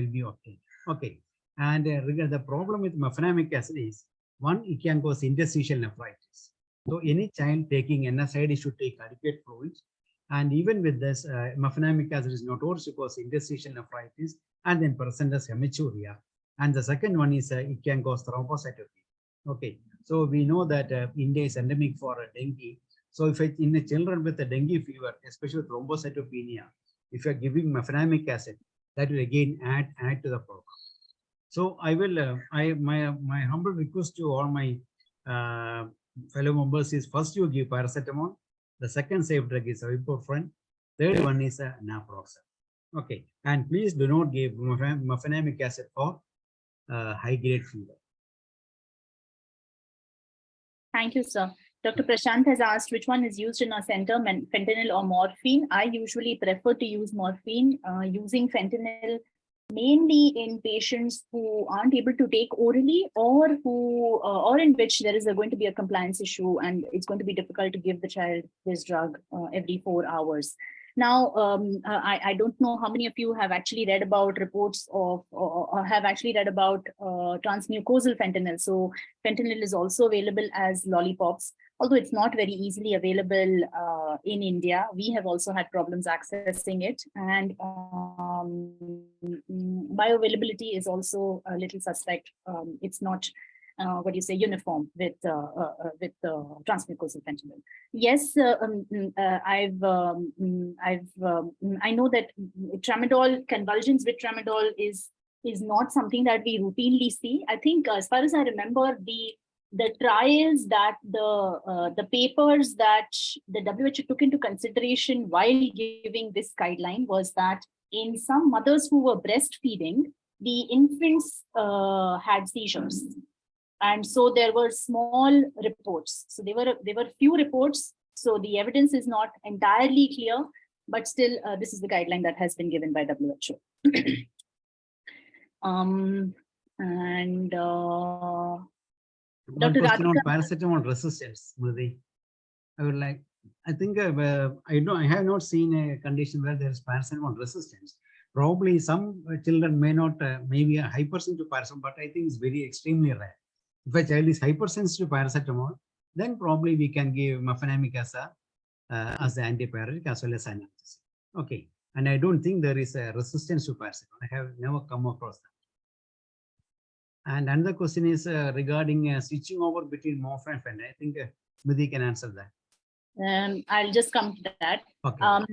be obtained. Okay, and regarding the problem with mefenamic acid is, one, it can cause interstitial nephritis. So any child taking NSAID should take adequate fluids. And even with this, mefenamic acid is notorious to cause interstitial nephritis and then present as hematuria. And the second one is it can cause thrombocytopenia. Okay, so we know that India is endemic for dengue. So if in the children with a dengue fever, especially thrombocytopenia, if you are giving mefenamic acid, that will again add to the problem. So I will, my humble request to all my fellow members is, first you give paracetamol, the second safe drug is ibuprofen, third one is a naproxen. Okay, and please do not give mefenamic acid for high-grade fever. Thank you, sir. Dr. Prashant has asked which one is used in our center, fentanyl or morphine. I usually prefer to use morphine, using fentanyl mainly in patients who aren't able to take orally, or who or in which there is going to be a compliance issue and it's going to be difficult to give the child this drug every 4 hours. Now, I don't know how many of you have actually read about reports of or have actually read about transmucosal fentanyl. So fentanyl is also available as lollipops, although it's not very easily available in India. We have also had problems accessing it, and bioavailability is also a little suspect. It's not uniform with transmucosal fentanyl. Yes, I know that tramadol, convulsions with tramadol is is not something that we routinely see. I think as far as I remember, the trials that the papers that the WHO took into consideration while giving this guideline was that in some mothers who were breastfeeding, the infants had seizures. And so there were small reports. So there were few reports. So the evidence is not entirely clear, but still this is the guideline that has been given by WHO. One Dr. question on Radhika- paracetamol resistance, Smriti. I would like, I think I have not seen a condition where there is paracetamol resistance. Probably some children may not, maybe a hypersensitive to paracetamol, but I think it's very extremely rare. If a child is hypersensitive to paracetamol, then probably we can give mefenamic as the antipyretic as well as analgesic. Okay, and I don't think there is a resistance to paracetamol. I have never come across that. And another question is regarding switching over between morphine and phenyl. I think Smriti can answer that. I'll just come to that. Okay.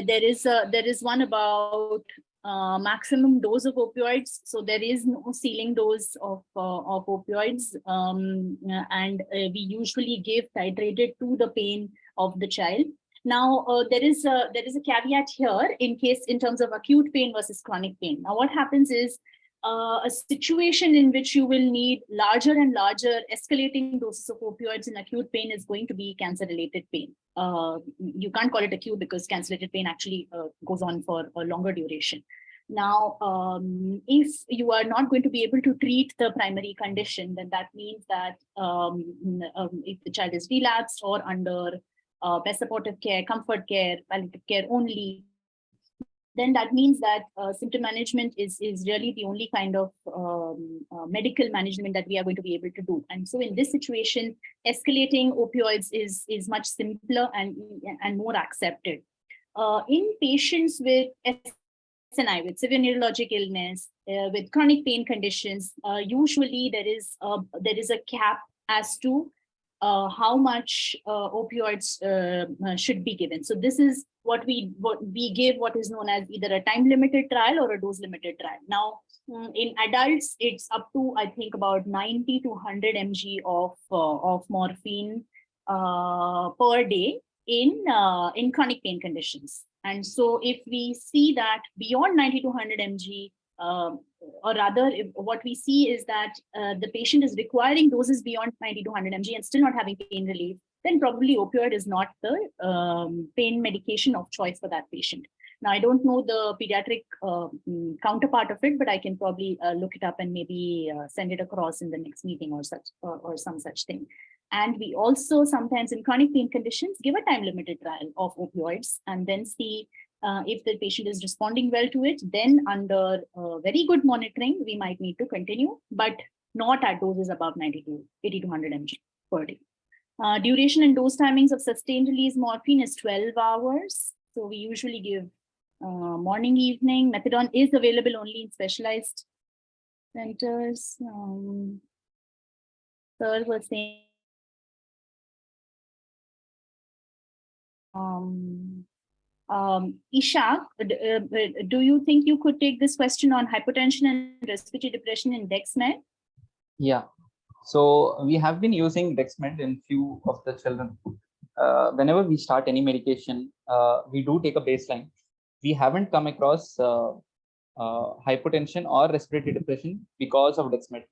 There is one about maximum dose of opioids. So there is no ceiling dose of opioids, and we usually give titrated to the pain of the child. Now there is a caveat here in terms of acute pain versus chronic pain. Now what happens is a situation in which you will need larger and larger escalating doses of opioids in acute pain is going to be cancer-related pain. You can't call it acute because cancer-related pain actually goes on for a longer duration. Now, if you are not going to be able to treat the primary condition, then that means that if the child is relapsed or under best supportive care, comfort care, palliative care only, then that means that symptom management is really the only kind of medical management that we are going to be able to do. And so in this situation, escalating opioids is much simpler and more accepted. In patients with SNI, with severe neurologic illness, with chronic pain conditions, usually there is a cap as to how much opioids should be given. So this is what we give, what is known as either a time-limited trial or a dose-limited trial. Now, in adults, it's up to, I think, about 90 to 100 mg of morphine per day in chronic pain conditions. And so if we see that beyond 90 to 100 mg, or rather, what we see is that the patient is requiring doses beyond 90 to 100 mg and still not having pain relief, then probably opioid is not the pain medication of choice for that patient. Now, I don't know the pediatric counterpart of it, but I can probably look it up and maybe send it across in the next meeting or such, or some such thing. And we also sometimes in chronic pain conditions give a time-limited trial of opioids and then see if the patient is responding well to it. Then under very good monitoring, we might need to continue, but not at doses above 80 to 100 mg per day. Duration and dose timings of sustained release morphine is 12 hours. So we usually give morning, evening. Methadone is available only in specialized centers. Sir was saying Ishaq, do you think you could take this question on hypotension and respiratory depression in Dexmed? Yeah, so we have been using Dexmed in few of the children. Whenever we start any medication, we do take a baseline. We haven't come across hypotension or respiratory depression because of Dexmed,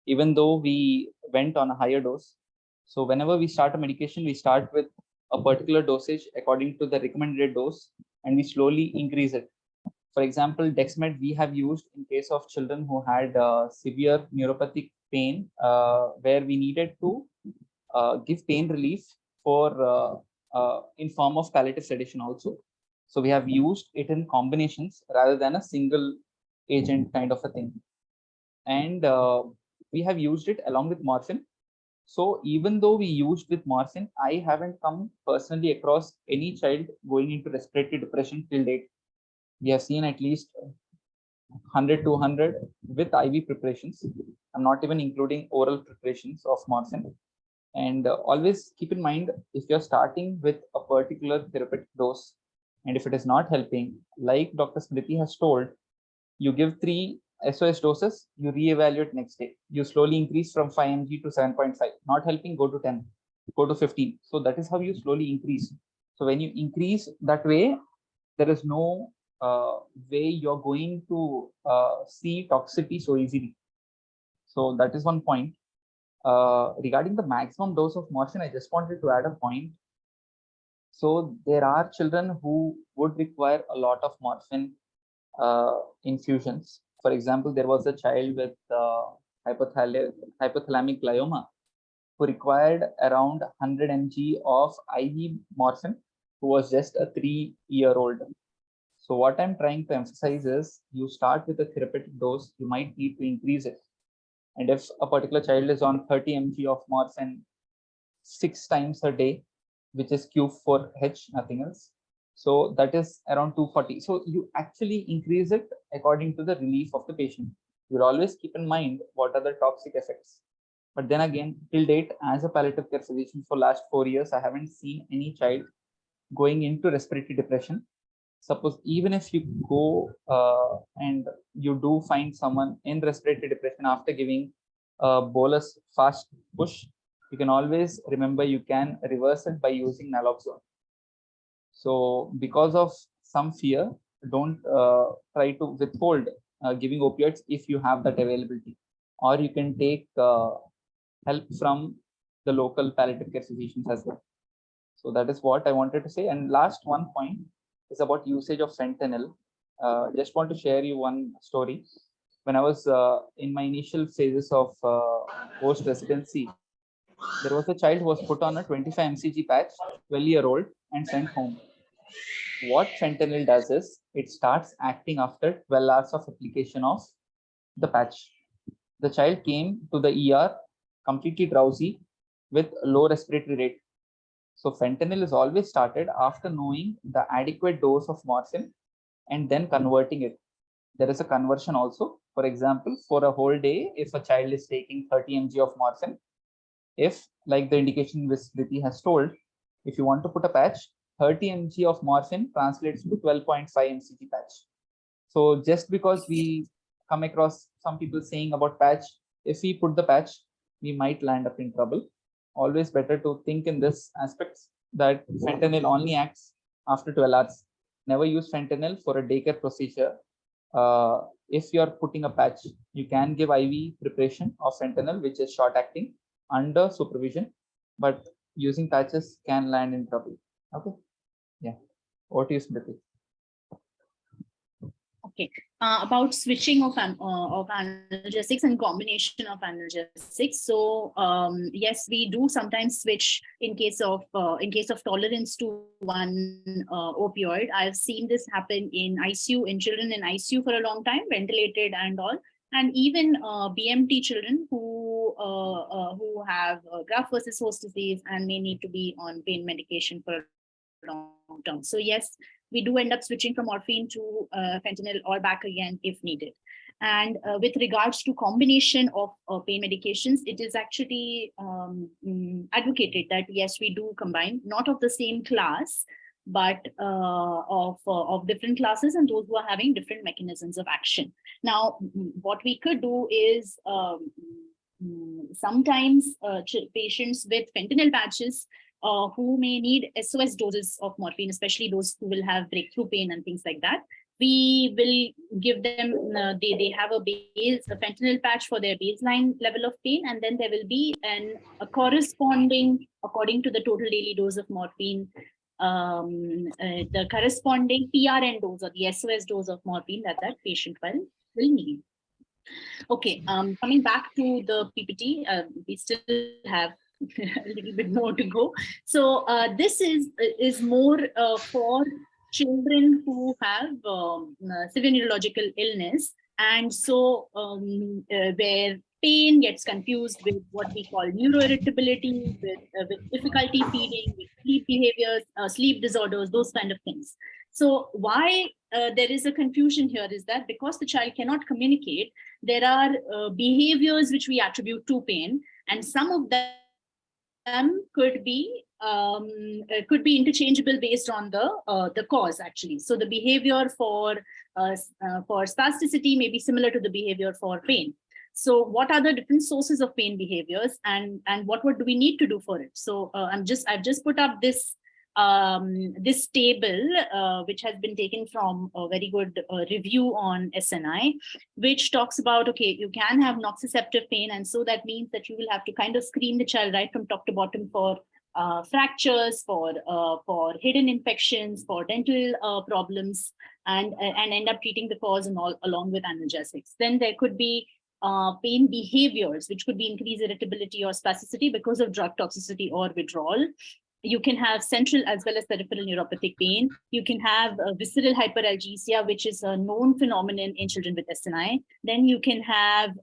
even though we went on a higher dose. So whenever we start a medication, we start with a particular dosage according to the recommended dose, and we slowly increase it. For example, Dexmed we have used in case of children who had severe neuropathic pain, where we needed to give pain relief for in form of palliative sedation also. So we have used it in combinations rather than a single agent kind of a thing. And we have used it along with morphine. So even though we used with morphine, I haven't come personally across any child going into respiratory depression till date. We have seen at least 100, 200 with IV preparations. I'm not even including oral preparations of morphine. And always keep in mind, if you're starting with a particular therapeutic dose, and if it is not helping, like Dr. Smriti has told, you give 3 SOS doses, you reevaluate next day. You slowly increase from 5 mg to 7.5, not helping, go to 10, go to 15. So that is how you slowly increase. So when you increase that way, there is no way you're going to see toxicity so easily. So that is one point. Regarding the maximum dose of morphine, I just wanted to add a point. So there are children who would require a lot of morphine infusions. For example, there was a child with hypothalamic glioma who required around 100 mg of IV morphine, who was just a 3-year-old. So what I'm trying to emphasize is, you start with a therapeutic dose, you might need to increase it. And if a particular child is on 30 mg of morphine 6 times a day, which is Q4H, nothing else. So that is around 240. So you actually increase it according to the relief of the patient. You'll always keep in mind what are the toxic effects. But then again, till date, as a palliative care physician for last 4 years, I haven't seen any child going into respiratory depression. Suppose even if you go and you do find someone in respiratory depression after giving a bolus fast push, you can always remember you can reverse it by using naloxone. So because of some fear, don't try to withhold giving opioids if you have that availability, or you can take help from the local palliative care physicians as well. So that is what I wanted to say. And last one point is about usage of fentanyl. Just want to share you one story. When I was in my initial phases of post residency, there was a child who was put on a 25 mcg patch, 12-year-old, and sent home. What fentanyl does is, it starts acting after 12 hours of application of the patch. The child came to the ER completely drowsy with low respiratory rate. So fentanyl is always started after knowing the adequate dose of morphine and then converting it. There is a conversion also. For example, for a whole day, if a child is taking 30 mg of morphine, if, like the indication which Priti has told, if you want to put a patch, 30 mg of morphine translates to 12.5 mcg patch. So just because we come across some people saying about patch, if we put the patch, we might land up in trouble. Always better to think in this aspects, that fentanyl only acts after 12 hours. Never use fentanyl for a daycare procedure. If you're putting a patch, you can give IV preparation of fentanyl, which is short acting, under supervision, but using patches can land in trouble. Okay. Yeah. What is Smriti? Okay, about switching of analgesics and combination of analgesics. So yes, we do sometimes switch in case of tolerance to one opioid. I've seen this happen in ICU, in children in ICU for a long time, ventilated and all, and even BMT children who have graft versus host disease and may need to be on pain medication for long term. So yes, we do end up switching from morphine to fentanyl or back again if needed. And with regards to combination of pain medications, it is actually advocated that yes, we do combine, not of the same class, but of different classes and those who are having different mechanisms of action. Now, what we could do is sometimes patients with fentanyl patches who may need SOS doses of morphine, especially those who will have breakthrough pain and things like that, we will give them, they have a fentanyl patch for their baseline level of pain, and then there will be a corresponding, according to the total daily dose of morphine, the corresponding PRN dose or the SOS dose of morphine that patient will need. Okay, coming back to the PPT, we still have a little bit more to go. So this is more for children who have severe neurological illness, and so where pain gets confused with what we call neuroirritability, with difficulty feeding, with sleep behaviors, sleep disorders, those kind of things. So why there is a confusion here is that because the child cannot communicate, there are behaviors which we attribute to pain, and some of them them could be interchangeable based on the cause actually. So the behavior for spasticity may be similar to the behavior for pain. So what are the different sources of pain behaviors, and what do we need to do for it? So I've just put up this this table, which has been taken from a very good review on SNI, which talks about, okay, you can have nociceptive pain. And so that means that you will have to kind of screen the child right from top to bottom for fractures, for hidden infections, for dental problems, and end up treating the cause and all along with analgesics. Then there could be pain behaviors, which could be increased irritability or spasticity because of drug toxicity or withdrawal. You can have central as well as peripheral neuropathic pain. You can have visceral hyperalgesia, which is a known phenomenon in children with SNI. Then you can have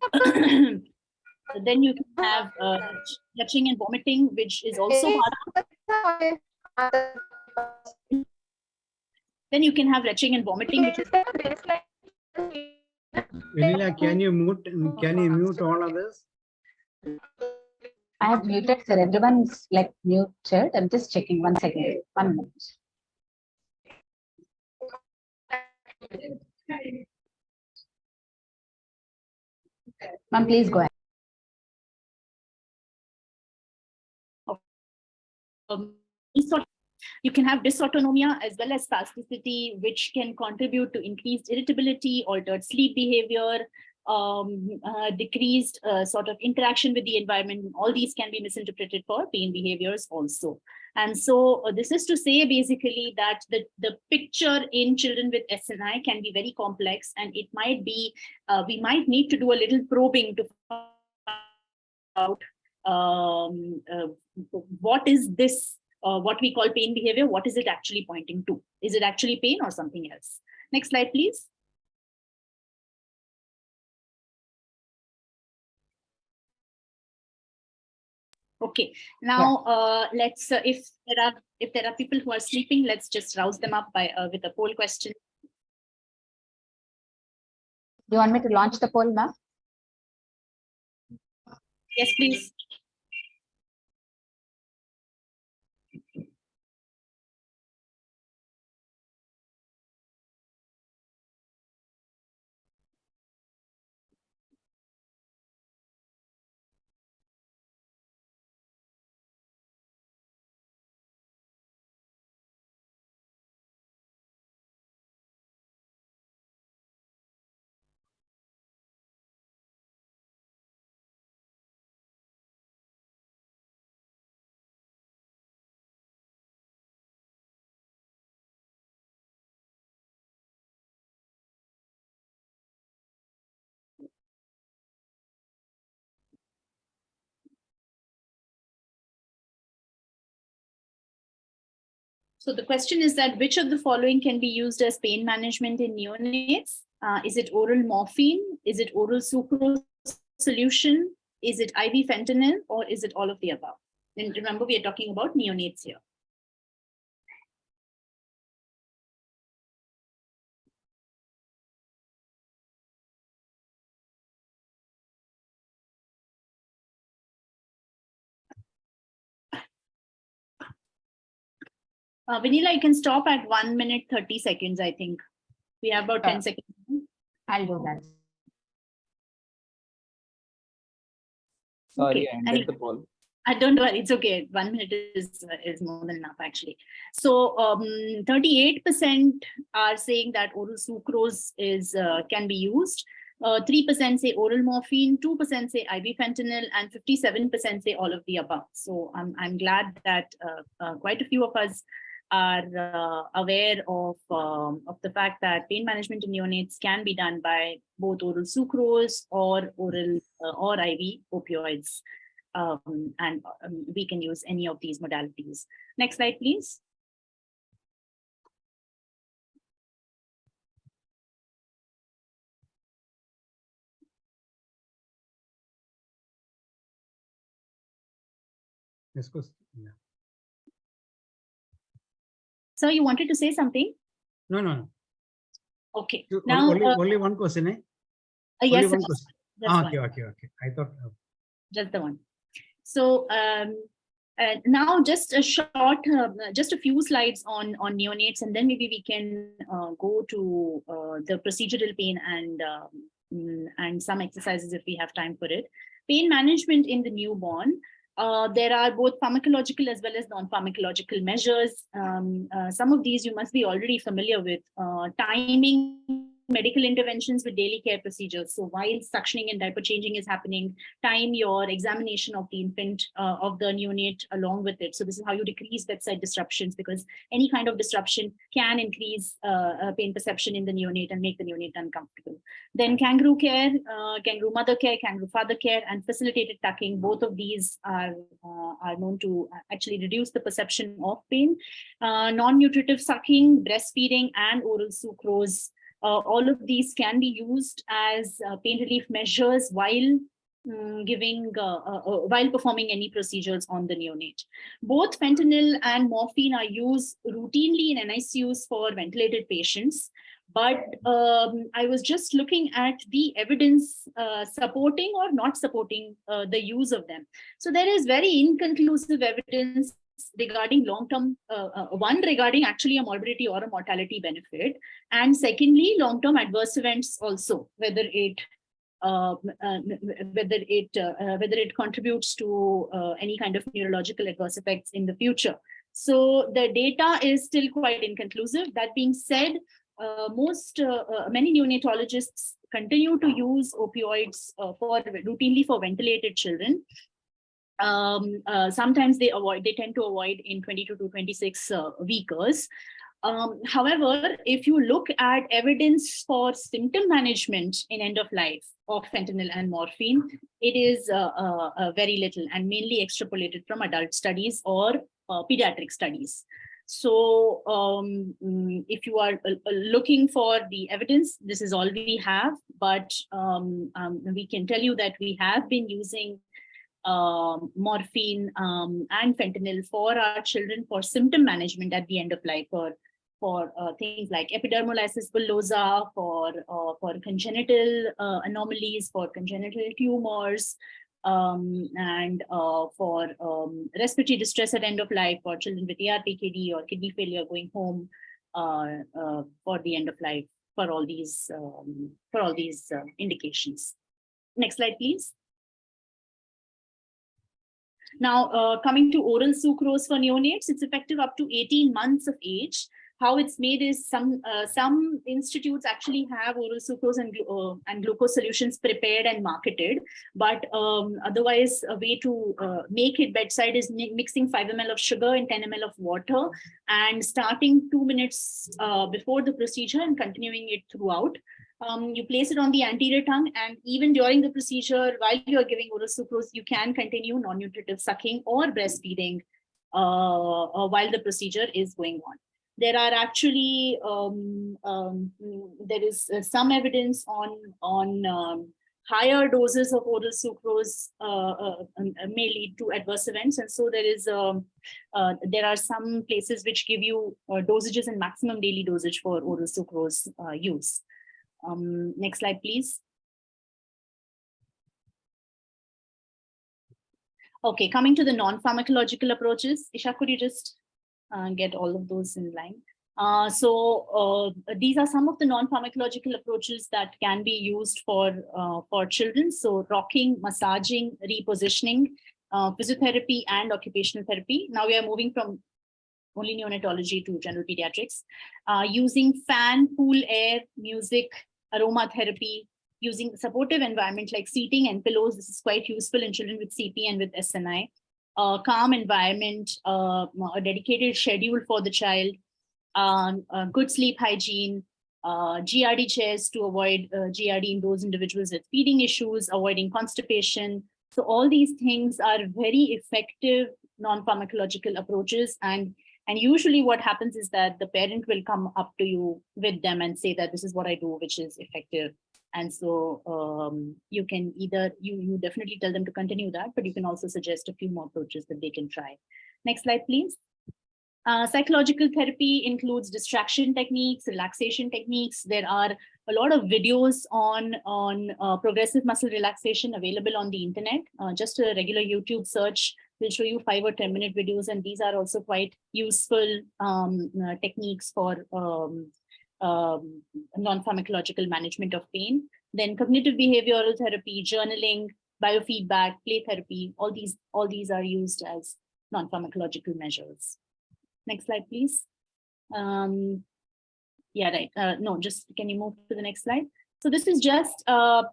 retching and vomiting, which is also part of. Then you can have retching and vomiting, which is. Vanilla, can you mute all of this? I have muted, sir. Everyone's like muted. I'm just checking. 1 second. 1 minute. Ma'am, please go ahead. You can have dysautonomia as well as spasticity, which can contribute to increased irritability, altered sleep behavior, decreased sort of interaction with the environment. All these can be misinterpreted for pain behaviors also. And so this is to say basically that the picture in children with SNI can be very complex, and it might be, we might need to do a little probing to find out what is this, what we call pain behavior, what is it actually pointing to? Is it actually pain or something else? Next slide, please. Okay, now let's if there are people who are sleeping, let's just rouse them up by with a poll question. Do you want me to launch the poll, ma'am? Yes, please. So the question is that which of the following can be used as pain management in neonates? Is it oral morphine? Is it oral sucrose solution? Is it IV fentanyl, or is it all of the above? And remember, we are talking about neonates here. Vanilla, you can stop at 1 minute 30 seconds. I think we have about 10 seconds. I'll do that. Sorry, Okay, I ended the poll. Don't worry, it's okay. 1 minute is more than enough actually. So 38% are saying that oral sucrose is can be used. 3% say oral morphine, 2% say IV fentanyl, and 57% say all of the above. So I'm glad that quite a few of us are aware of the fact that pain management in neonates can be done by both oral sucrose or oral or IV opioids. And we can use any of these modalities. Next slide, please. Yes, yeah. So you wanted to say something? No. Okay. Now only one question, eh? yes, only one question. That's Okay. I thought just the one. So Now, just a short, just a few slides on neonates, and then maybe we can go to the procedural pain and some exercises if we have time for it. Pain management in the newborn. There are both pharmacological as well as non-pharmacological measures. Some of these you must be already familiar with. Timing medical interventions with daily care procedures. So while suctioning and diaper changing is happening, time your examination of the infant, of the neonate along with it. So this is how you decrease bedside disruptions, because any kind of disruption can increase pain perception in the neonate and make the neonate uncomfortable. Then kangaroo care, kangaroo mother care, kangaroo father care, and facilitated tucking. Both of these are known to actually reduce the perception of pain. Non-nutritive sucking, breastfeeding, and oral sucrose. All of these can be used as pain relief measures while while performing any procedures on the neonate. Both fentanyl and morphine are used routinely in NICUs for ventilated patients. But I was just looking at the evidence supporting or not supporting the use of them. So there is very inconclusive evidence regarding long-term, one regarding actually a morbidity or a mortality benefit, and secondly, long-term adverse events also, whether it contributes to any kind of neurological adverse effects in the future. So the data is still quite inconclusive. That being said, many neonatologists continue to use opioids routinely for ventilated children. Sometimes they tend to avoid in 22 to 26 weekers. However, if you look at evidence for symptom management in end of life of fentanyl and morphine, it is very little and mainly extrapolated from adult studies or pediatric studies. So if you are looking for the evidence, this is all we have, but we can tell you that we have been using morphine and fentanyl for our children for symptom management at the end of life, for things like epidermolysis bullosa, for congenital anomalies, for congenital tumors, and for respiratory distress at end of life, for children with ARPKD or kidney failure going home for the end of life, for all these indications. Next slide, please. Now, coming to oral sucrose for neonates, it's effective up to 18 months of age. How it's made is some institutes actually have oral sucrose and glucose solutions prepared and marketed, but otherwise a way to make it bedside is mixing 5 ml of sugar in 10 ml of water and starting 2 minutes before the procedure and continuing it throughout. You place it on the anterior tongue, and even during the procedure, while you are giving oral sucrose, you can continue non-nutritive sucking or breastfeeding while the procedure is going on. There are actually there is some evidence on higher doses of oral sucrose may lead to adverse events, and so there are some places which give you dosages and maximum daily dosage for oral sucrose use. Next slide, please. Okay, coming to the non-pharmacological approaches. Isha, could you just get all of those in line? These are some of the non-pharmacological approaches that can be used for children. So rocking, massaging, repositioning, physiotherapy, and occupational therapy. Now we are moving from only neonatology to general pediatrics. Using fan, cool air, music, aromatherapy, using supportive environment like seating and pillows. This is quite useful in children with CP and with SNI. Calm environment, a dedicated schedule for the child, good sleep hygiene, GRD chairs to avoid GRD in those individuals with feeding issues, avoiding constipation. So all these things are very effective non-pharmacological approaches, and usually what happens is that the parent will come up to you with them and say that this is what I do, which is effective. And so you can either, you definitely tell them to continue that, but you can also suggest a few more approaches that they can try. Next slide, please. Psychological therapy includes distraction techniques, relaxation techniques. There are a lot of videos on progressive muscle relaxation available on the internet. Just a regular YouTube search We'll show you 5 or 10-minute videos, and these are also quite useful techniques for non-pharmacological management of pain. Then cognitive behavioral therapy, journaling, biofeedback, play therapy, all these are used as non-pharmacological measures. Next slide, please. Yeah, right. No, just can you move to the next slide? So this is just a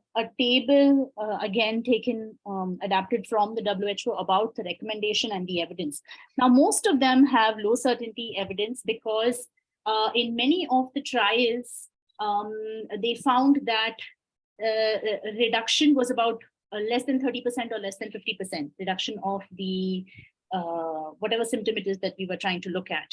table, again, taken, adapted from the WHO about the recommendation and the evidence. Now, most of them have low certainty evidence because in many of the trials, they found that reduction was about less than 30% or less than 50% reduction of the whatever symptom it is that we were trying to look at.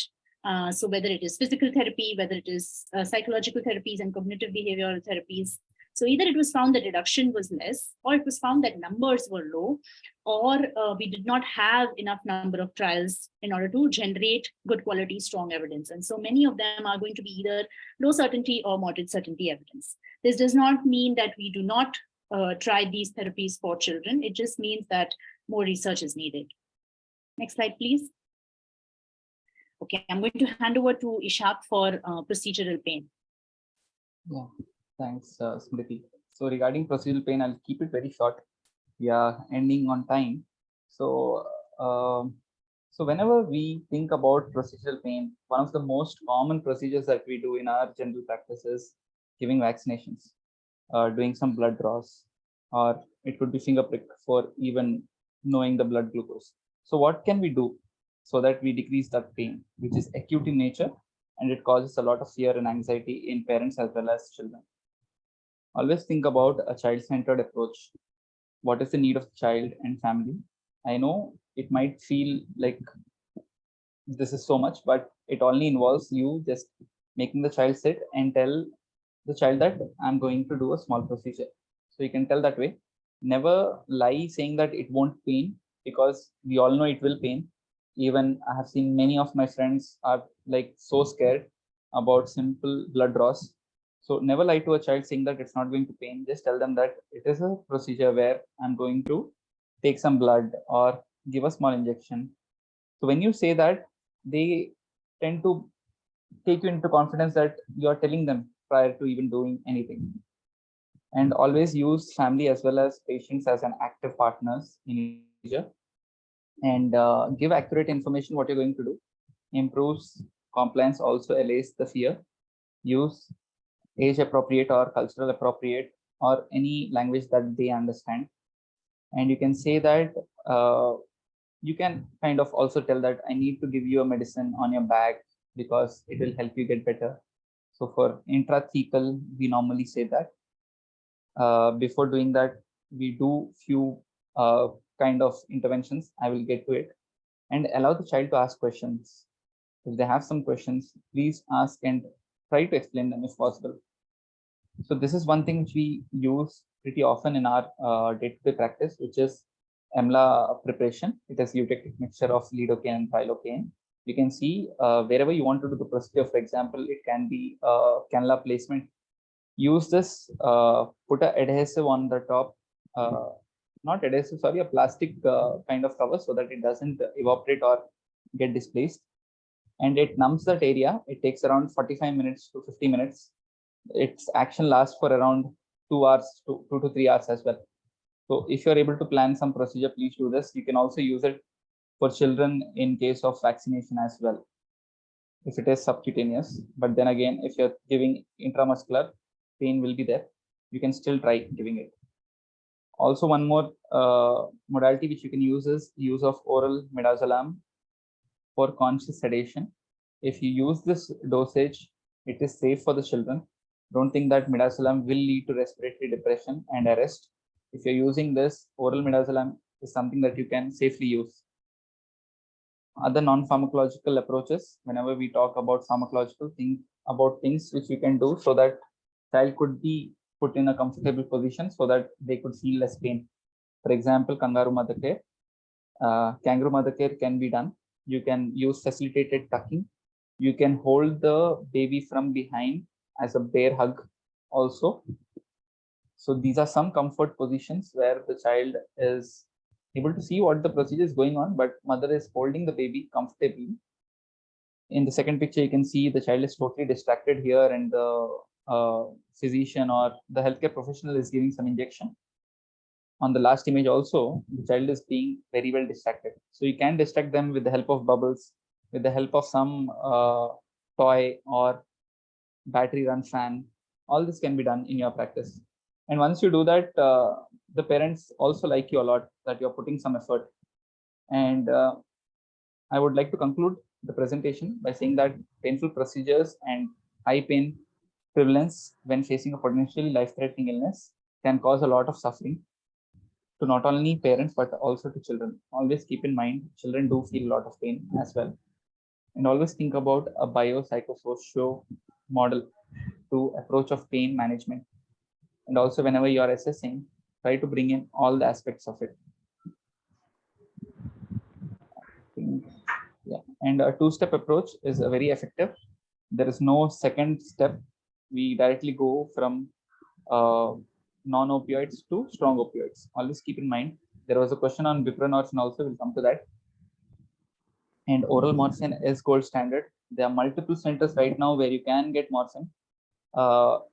So whether it is physical therapy, whether it is psychological therapies and cognitive behavioral therapies. So either it was found that reduction was less, or it was found that numbers were low, or we did not have enough number of trials in order to generate good quality, strong evidence. And so many of them are going to be either low certainty or moderate certainty evidence. This does not mean that we do not try these therapies for children. It just means that more research is needed. Next slide, please. Okay, I'm going to hand over to Ishaq for procedural pain. Yeah, thanks, Smriti. So regarding procedural pain, I'll keep it very short. Yeah, ending on time. So, so whenever we think about procedural pain, one of the most common procedures that we do in our general practice is giving vaccinations, doing some blood draws, or it could be finger prick for even knowing the blood glucose. So what can we do so that we decrease that pain, which is acute in nature, and it causes a lot of fear and anxiety in parents as well as children? Always think about a child-centered approach. What is the need of the child and family? I know it might feel like this is so much, but it only involves you just making the child sit and tell the child that I'm going to do a small procedure. So you can tell that way. Never lie saying that it won't pain, because we all know it will pain. Even I have seen many of my friends are like so scared about simple blood draws. So never lie to a child saying that it's not going to pain. Just tell them that it is a procedure where I'm going to take some blood or give a small injection. So when you say that, they tend to take you into confidence that you're telling them prior to even doing anything. And always use family as well as patients as an active partners in procedure, and give accurate information what you're going to do. Improves compliance, also allays the fear. Use age appropriate or cultural appropriate or any language that they understand. And you can say that you can kind of also tell that I need to give you a medicine on your bag because it will help you get better. So for intrathecal, we normally say that. Before doing that, we do few kind of interventions. I will get to it. And allow the child to ask questions. If they have some questions, please ask and try to explain them if possible. So this is one thing which we use pretty often in our day-to-day practice, which is EMLA preparation. It is eutectic mixture of lidocaine and prilocaine. You can see wherever you want to do the procedure, for example, it can be cannula placement. Use this, put an adhesive on the top, not adhesive, sorry, a plastic kind of cover so that it doesn't evaporate or get displaced. And it numbs that area. It takes around 45 minutes to 50 minutes. Its action lasts for around 2 hours, 2 to 3 hours as well. So if you're able to plan some procedure, please do this. You can also use it for children in case of vaccination as well, if it is subcutaneous. But then again, if you're giving intramuscular, pain will be there. You can still try giving it. Also, one more modality which you can use is use of oral midazolam for conscious sedation. If you use this dosage, it is safe for the children. Don't think that midazolam will lead to respiratory depression and arrest. If you're using this, oral midazolam is something that you can safely use. Other non-pharmacological approaches, whenever we talk about pharmacological, think about things which we can do so that child could be put in a comfortable position so that they could feel less pain. For example, kangaroo mother care, kangaroo mother care can be done. You can use facilitated tucking. You can hold the baby from behind as a bear hug also. So these are some comfort positions where the child is able to see what the procedure is going on, but mother is holding the baby comfortably. In the second picture, you can see the child is totally distracted here, and the physician or the healthcare professional is giving some injection. On the last image also, the child is being very well distracted. So you can distract them with the help of bubbles, with the help of some toy or battery run fan. All this can be done in your practice. And once you do that, the parents also like you a lot, that you're putting some effort. And I would like to conclude the presentation by saying that painful procedures and high pain prevalence when facing a potentially life-threatening illness can cause a lot of suffering to not only parents but also to children. Always keep in mind, children do feel a lot of pain as well. And always think about a biopsychosocial model to approach of pain management. And also whenever you are assessing, try to bring in all the aspects of it. Yeah, and a two-step approach is very effective. There is no second step. We directly go from non-opioids to strong opioids. Always keep in mind. There was a question on buprenorphine also. We'll come to that. And oral morphine is gold standard. There are multiple centers right now where you can get morphine.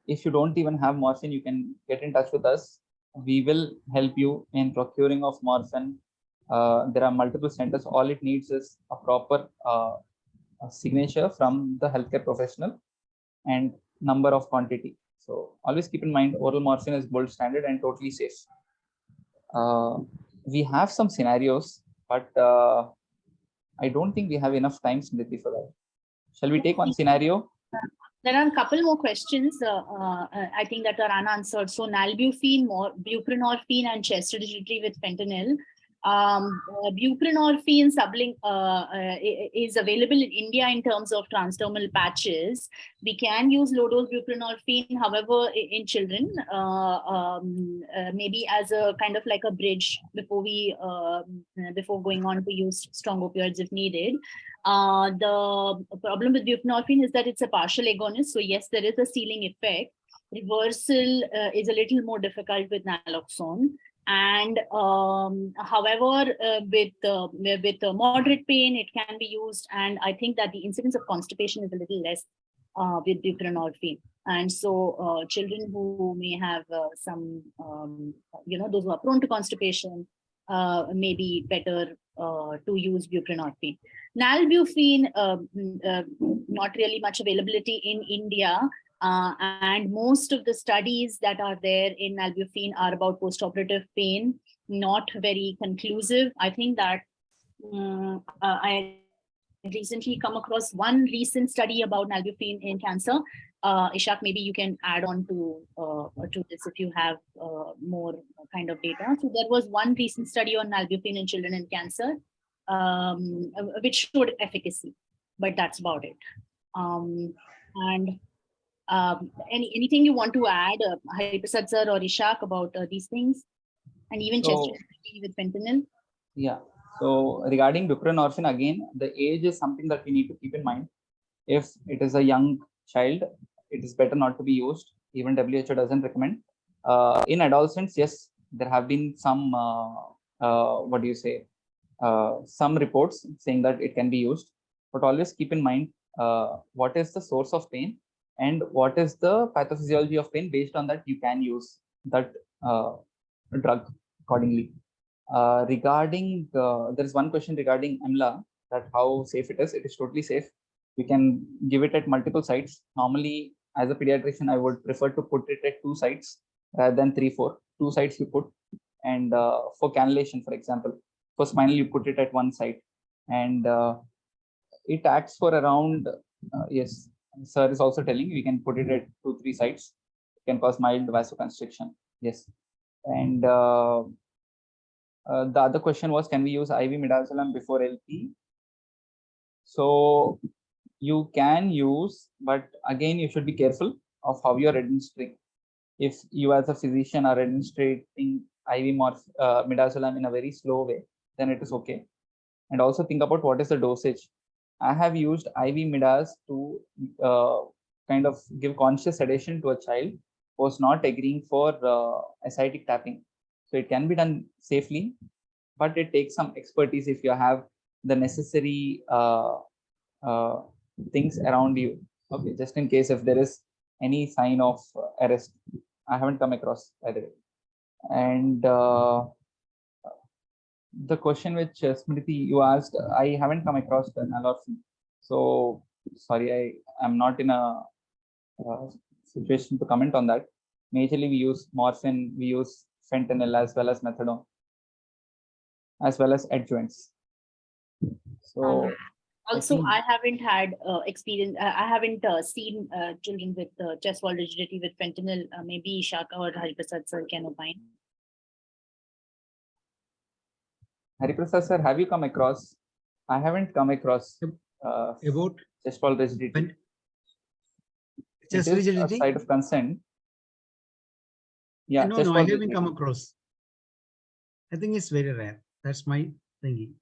If you don't even have morphine, you can get in touch with us. We will help you in procuring of morphine. There are multiple centers. All it needs is a proper signature from the healthcare professional and number of quantity. So always keep in mind, oral morphine is gold standard and totally safe. We have some scenarios, but I don't think we have enough time, Smriti, for that. Shall we take one scenario? There are a couple more questions, I think, that are unanswered. So nalbuphine, buprenorphine, and chest rigidity with fentanyl. Buprenorphine is available in India in terms of transdermal patches. We can use low-dose buprenorphine, however, in children, maybe as a kind of like a bridge before before going on to use strong opioids if needed. The problem with buprenorphine is that it's a partial agonist. So yes, there is a ceiling effect. Reversal is a little more difficult with naloxone. And however, with moderate pain, it can be used. And I think that the incidence of constipation is a little less with buprenorphine. And so children who may have some, those who are prone to constipation, may be better to use buprenorphine. Nalbuphine, not really much availability in India. And most of the studies that are there in nalbuphine are about postoperative pain, not very conclusive. I think that I recently come across one recent study about nalbuphine in cancer. Ishak, maybe you can add on to this if you have more kind of data. So there was one recent study on nalbuphine in children in cancer, which showed efficacy, but that's about it. Anything you want to add, Hariprasad sir or Ishak, about these things, and even chest rigidity with fentanyl? Yeah. So regarding buprenorphine, again, the age is something that we need to keep in mind. If it is a young child, it is better not to be used. Even WHO doesn't recommend. In adolescents, yes, there have been some some reports saying that it can be used, but always keep in mind what is the source of pain and what is the pathophysiology of pain. Based on that, you can use that drug accordingly. Regarding there is one question regarding EMLA, that how safe it is. It is totally safe. You can give it at multiple sites. Normally, as a pediatrician, I would prefer to put it at 2 sites rather than 3-4. 2 sites you put, and for cannulation, for example, for spinal, you put it at 1 site, and it acts for around yes, sir is also telling we can put it at 2-3 sites. It can cause mild vasoconstriction. Yes, and the other question was, can we use IV midazolam before LP? So you can use, but again, you should be careful of how you're administering. If you as a physician are administrating IV midazolam in a very slow way, then it is okay. And also think about what is the dosage. I have used IV midas to kind of give conscious sedation to a child who was not agreeing for ascitic tapping. So it can be done safely, but it takes some expertise if you have the necessary things around you. Okay, just in case if there is any sign of arrest. I haven't come across, by the way. And the question which Smriti you asked, I haven't come across the naloxone. So sorry, I am not in a situation to comment on that. Majorly, we use morphine, we use fentanyl as well as methadone, as well as adjuvants. So Also, think- I haven't had experience. I haven't seen children with chest wall rigidity with fentanyl. Maybe Shaka or Hariprasad sir can opine. Hariprasad sir, have you come across? I haven't come across About chest wall rigidity. Fen- It chest is a rigidity? side of concern. Yeah, No, chest no, I wall haven't rigidity. come across. I think it's very rare. That's my thinking.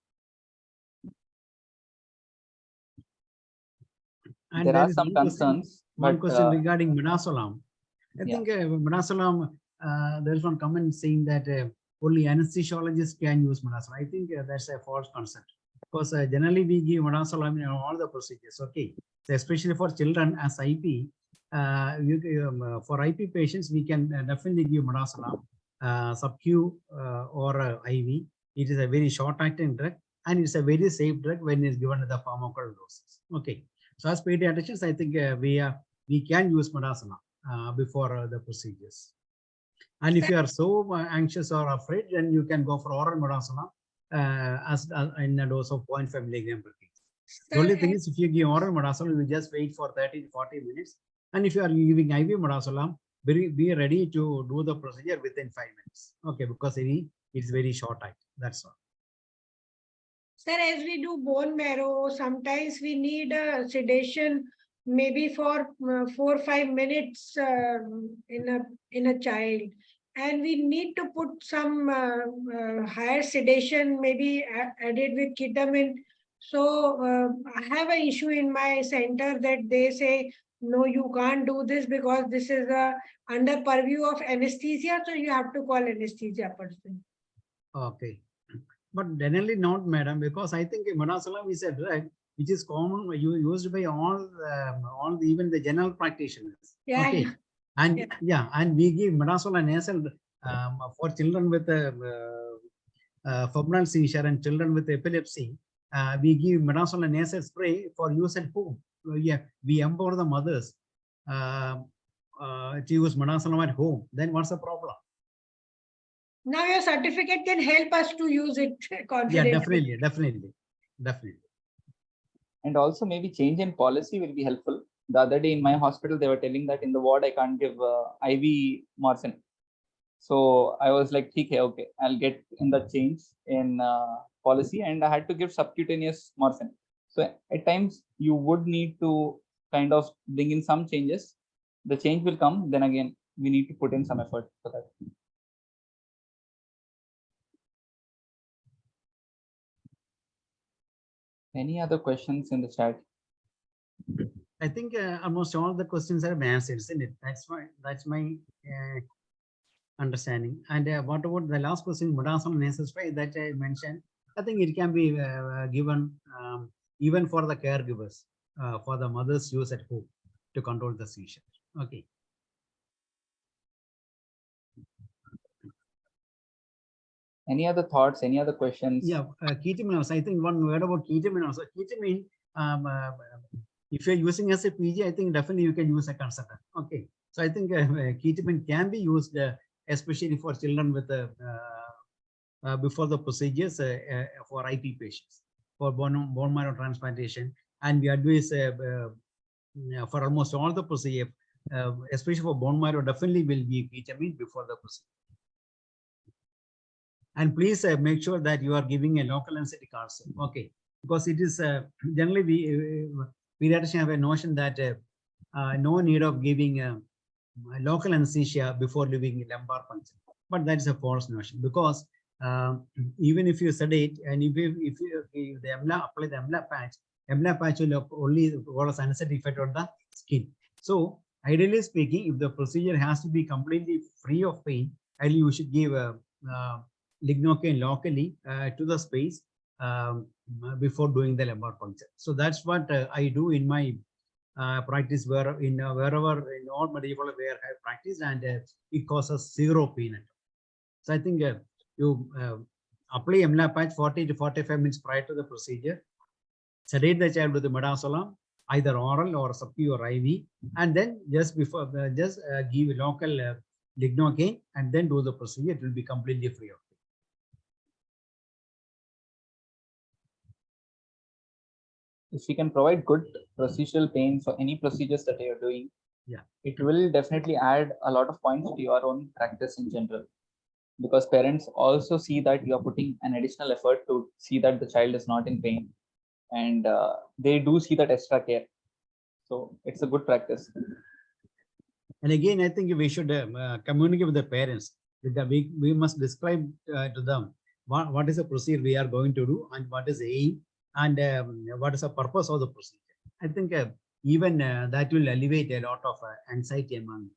And There are is some one question- concerns, One but question regarding midazolam. I yeah. think midazolam, there's one comment saying that only anesthesiologists can use midazolam. I think that's a false concept, because generally we give midazolam in all the procedures. Okay, so especially for children as IP, for IP patients we can definitely give midazolam sub-Q or IV. It is a very short-acting drug and it's a very safe drug when it's given at the pharmacological doses. Okay. So as pediatricians, I think we can use midazolam before the procedures. And if you are so anxious or afraid, then you can go for oral midazolam as in a dose of 0.5 milligram per kg. The only thing is, if you give oral midazolam, you just wait for 30 to 40 minutes. And if you are giving IV midazolam, be ready to do the procedure within 5 minutes. Okay, because it's very short act. That's all. Sir, as we do bone marrow, sometimes we need a sedation, maybe for 4 or 5 minutes in a child, and we need to put some higher sedation, maybe added with ketamine. So I have an issue in my center that they say, no, you can't do this because this is under purview of anesthesia. So you have to call anesthesia person. Okay. But generally not, madam, because I think midazolam is a drug which is common, used by all even the general practitioners. Yeah. Okay. And yeah, and we give midazolam nasal for children with febrile seizure and children with epilepsy. We give midazolam nasal spray for use at home. Yeah, we empower the mothers to use midazolam at home. Then what's the problem? Now your certificate can help us to use it confidently. Yeah, definitely. And also maybe change in policy will be helpful. The other day in my hospital, they were telling that in the ward I can't give IV morphine. So I was like, okay, I'll get in the change in policy, and I had to give subcutaneous morphine. So at times you would need to kind of bring in some changes. The change will come. Then again, we need to put in some effort for that. Any other questions in the chat? I think almost all the questions are answered, isn't it? That's my understanding. And what about the last question, midazolam nasal spray that I mentioned? I think it can be given even for the caregivers, for the mothers use at home to control the seizure. Okay. Any other thoughts? Any other questions? Yeah, ketamine also. I think one word about ketamine also. Ketamine, if you're using as a PG, I think definitely you can use a consultant. Okay. So I think ketamine can be used, especially for children with before the procedures for IP patients, for bone marrow transplantation. And we advise for almost all the procedure, especially for bone marrow, definitely will be ketamine before the procedure. And please make sure that you are giving a local anesthetic also. Okay, because it is generally we pediatricians have a notion that no need of giving local anesthesia before leaving lumbar puncture, but that is a false notion, because even if you sedate and if the EMLA apply the EMLA patch will only cause anesthetic effect on the skin. So ideally speaking, if the procedure has to be completely free of pain, ideally you should give lignocaine locally to the space before doing the lumbar puncture. So that's what I do in my practice, wherever in all medieval where I have practiced, and it causes zero pain. So I think you apply EMLA patch 40 to 45 minutes prior to the procedure. Sedate the child with the midazolam, either oral or subcu or IV, and then just before give local lignocaine and then do the procedure. It will be completely free of pain. If we can provide good procedural pain for any procedures that you're doing, Yeah, it will definitely add a lot of points to your own practice in general, because parents also see that you are putting an additional effort to see that the child is not in pain, and they do see that extra care. So it's a good practice. and again, I think we should communicate with the parents. We must describe to them what is the procedure we are going to do, and what is the aim, and what is the purpose of the procedure. I think even that will alleviate a lot of anxiety among them.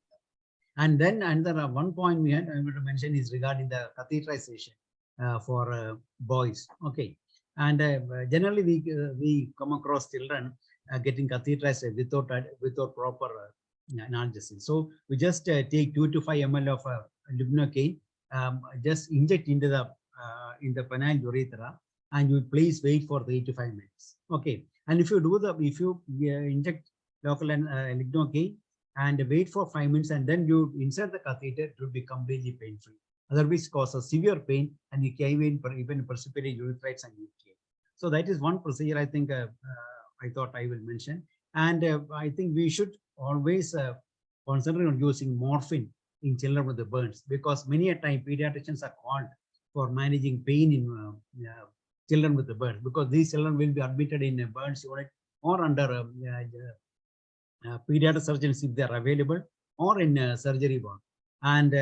And then another one point I want to mention is regarding the catheterization for boys. Okay, and generally we come across children getting catheterized without proper analgesia. So we just take 2 to 5 ml of lignocaine, just inject into the penile urethra, and you please wait for 3 to 5 minutes. Okay, and if you inject local lignocaine and wait for 5 minutes, and then you insert the catheter, it will be completely pain-free. Otherwise, causes severe pain, and you can even precipitate urethritis and UTI. So that is one procedure I think I thought I will mention. And I think we should always concentrate on using morphine in children with the burns, because many a time pediatricians are called for managing pain in children with the burns, because these children will be admitted in a burns unit or under pediatric surgeons if they are available, or in surgery ward, and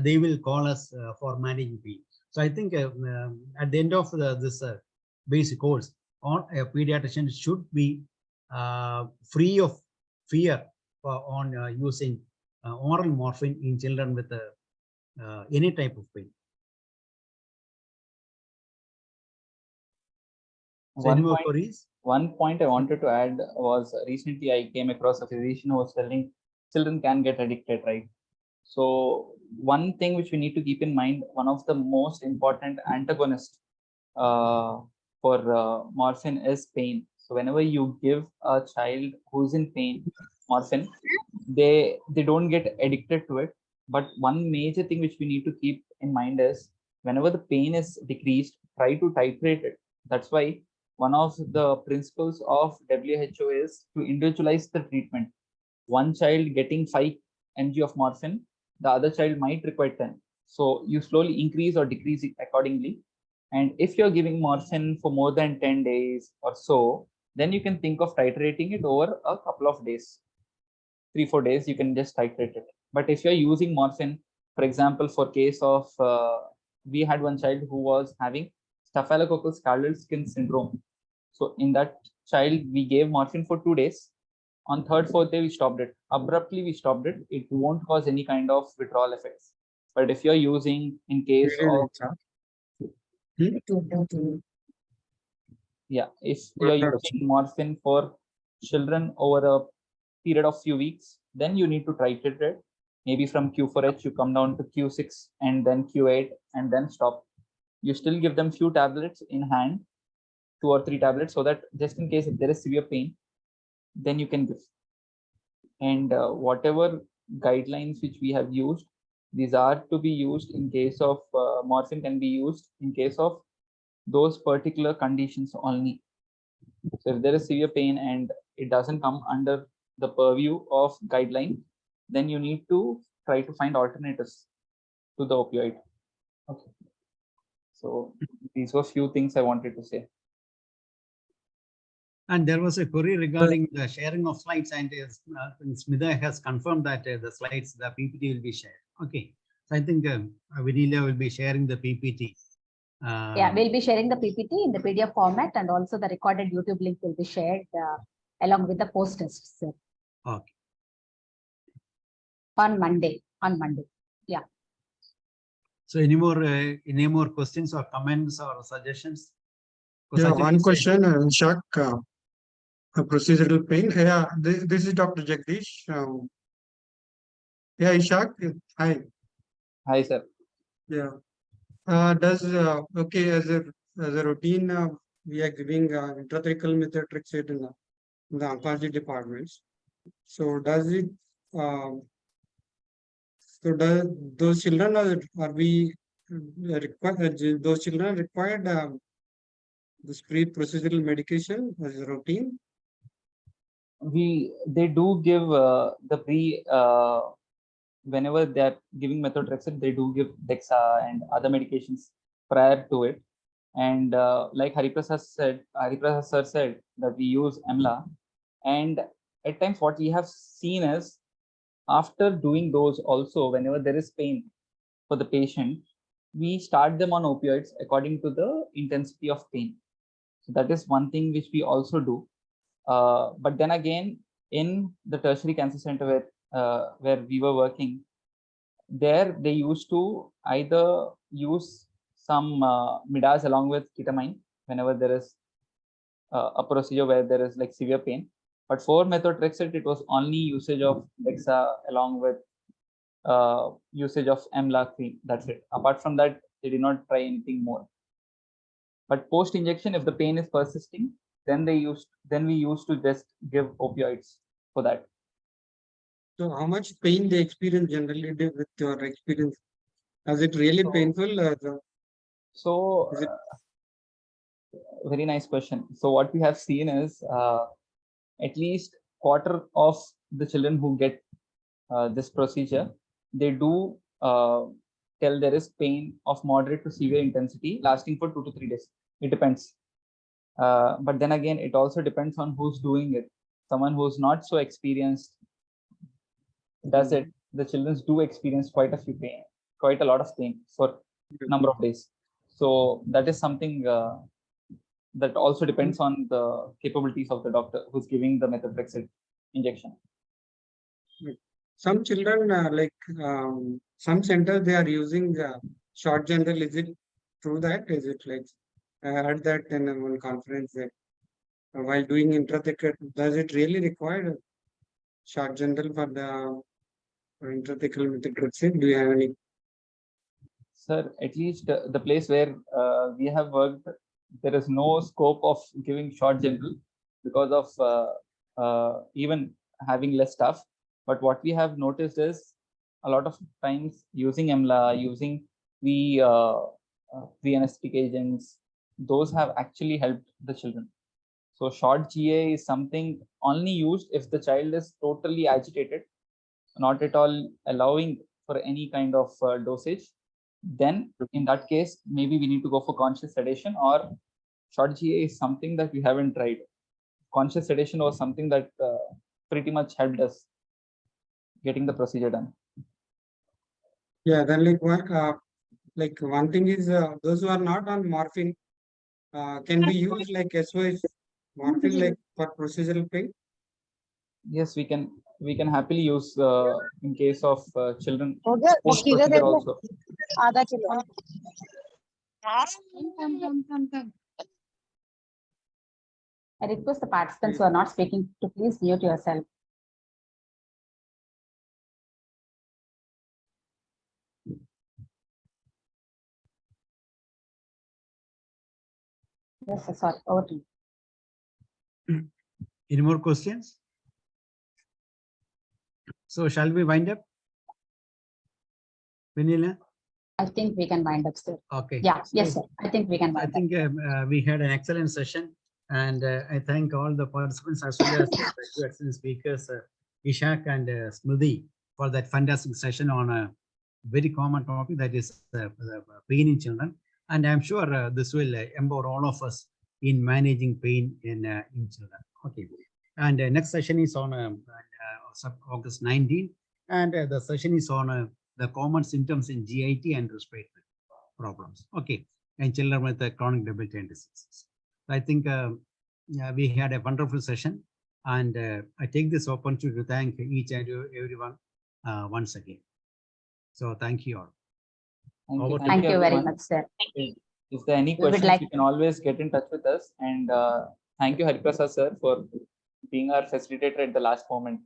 they will call us for managing pain. So I think at the end of this basic course, all a pediatrician should be free of fear on using oral morphine in children with any type of pain. So any more queries? One point I wanted to add was, recently I came across a physician who was telling children can get addicted, right? So one thing which we need to keep in mind, one of the most important antagonists for morphine is pain. So whenever you give a child who's in pain morphine, they don't get addicted to it. But one major thing which we need to keep in mind is, whenever the pain is decreased, try to titrate it. That's why one of the principles of WHO is to individualize the treatment. One child getting 5 mg of morphine, the other child might require 10. So you slowly increase or decrease it accordingly. And if you're giving morphine for more than 10 days or so, then you can think of titrating it over a couple of days. 3-4 days, you can just titrate it. But if you're using morphine, for example, for case of, we had one child who was having Staphylococcus scarlet skin syndrome. So in that child, we gave morphine for 2 days. On 3rd, 4th day, we stopped it. Abruptly, we stopped it. It won't cause any kind of withdrawal effects. But if you're using in case of, yeah, if you're using morphine for children over a period of few weeks, then you need to titrate it. Maybe from Q4H, you come down to Q6 and then Q8 and then stop. You still give them few tablets in hand, 2 or 3 tablets, so that just in case if there is severe pain, then you can give. And whatever guidelines which we have used, these are to be used in case of morphine can be used in case of those particular conditions only. So if there is severe pain and it doesn't come under the purview of guideline, then you need to try to find alternatives to the opioid. Okay. So these were few things I wanted to say. And there was a query regarding the sharing of slides, and Smita has confirmed that the slides, the PPT will be shared. Okay, so I think Vinila will be sharing the PPT. Yeah, we'll be sharing the PPT in the PDF format, and also the recorded YouTube link will be shared along with the post tests. Okay. On Monday. Yeah. So any more questions or comments or suggestions? Yeah, one Suggestions, question, Shak, procedural pain. Yeah, this is Dr. Jagdish. Yeah, Ishak, hi. Hi, sir. Yeah. Okay, as a routine, we are giving intrathecal methotrexate in the oncology departments. So does it, those children are we required, those children are required this pre-procedural medication as a routine? They do give the pre whenever they are giving methotrexate, they do give Dexa and other medications prior to it. And like Hariprasad sir said that we use EMLA, and at times what we have seen is after doing those also, whenever there is pain for the patient, we start them on opioids according to the intensity of pain. So that is one thing which we also do. But then again, in the tertiary cancer center where we were working, there they used to either use some midas along with ketamine whenever there is a procedure where there is like severe pain. But for methotrexate, it was only usage of Dexa along with usage of EMLA cream. That's it. Apart from that, they did not try anything more. But post injection, if the pain is persisting, then we used to just give opioids for that. So how much pain they experience generally with your experience? Is it really painful? So Is it- very nice question. So what we have seen is at least quarter of the children who get this procedure, they do tell there is pain of moderate to severe intensity lasting for 2 to 3 days. It depends. But then again, it also depends on who's doing it. Someone who's not so experienced does it. The children do experience quite a lot of pain for a number of days. So that is something that also depends on the capabilities of the doctor who's giving the methotrexate injection. Some children, some centers, they are using short general. Is it true that? Is it like, I heard that in one conference that while doing intrathecal, does it really require a short general for the intrathecal methotrexate? Do you have any? Sir, at least the place where we have worked, there is no scope of giving short general because of even having less staff. But what we have noticed is a lot of times using EMLA, using the pre-anesthetic agents, those have actually helped the children. So short GA is something only used if the child is totally agitated, not at all allowing for any kind of dosage. Then in that case, maybe we need to go for conscious sedation, or short GA is something that we haven't tried. Conscious sedation was something that pretty much helped us getting the procedure done. Yeah, then one thing is those who are not on morphine, can we use like SOS morphine like for procedural pain? Yes, we can happily use in case of children post procedure also. I request the participants who are not speaking to please mute yourself. Yes, sir, sorry, over to you. Any more questions? So shall we wind up? Vanilla? I think we can wind up, sir. Okay. Yeah, yes, So sir. I think we can I wind up. think we had an excellent session, and I thank all the participants as well as the two excellent speakers, Ishak and Smriti, for that fantastic session on a very common topic, that is pain in children. And I'm sure this will empower all of us in managing pain in children. Okay. And next session is on August 19, and the session is on the common symptoms in GIT and respiratory problems. Okay. And children with chronic debilitating diseases. I think we had a wonderful session, and I take this opportunity to thank each and everyone once again. So thank you all. Over to Thank you very everyone. much, sir. If there are any We would questions, like- you can always get in touch with us. And thank you, Hariprasad sir, for being our facilitator at the last moment.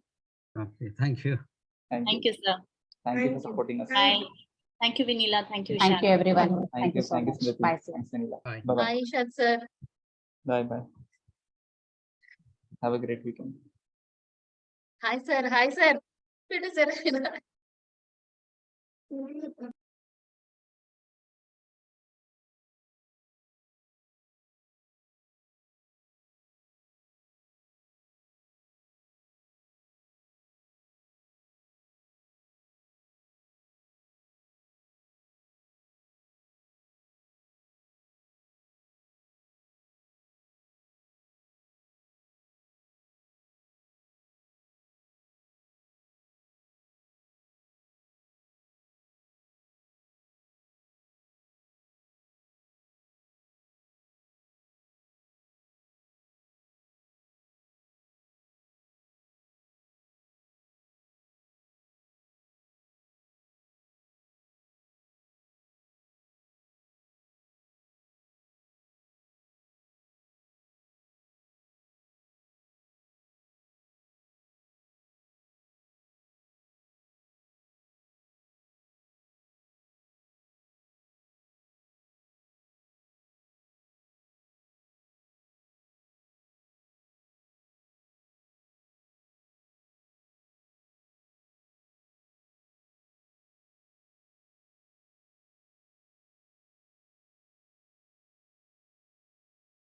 Okay, thank you. Thank you, sir. Thank you Thank for you. supporting us. Bye. Thank you, Vinila. Thank you, Thank you, Ishan. everyone. Thank you so Thank you, much. Smriti. Bye, sir. Thanks, Anila. Bye. Bye-bye. Bye, Ishad, sir. Bye-bye. Have a great weekend. Hi, sir. Hi, sir. Sir.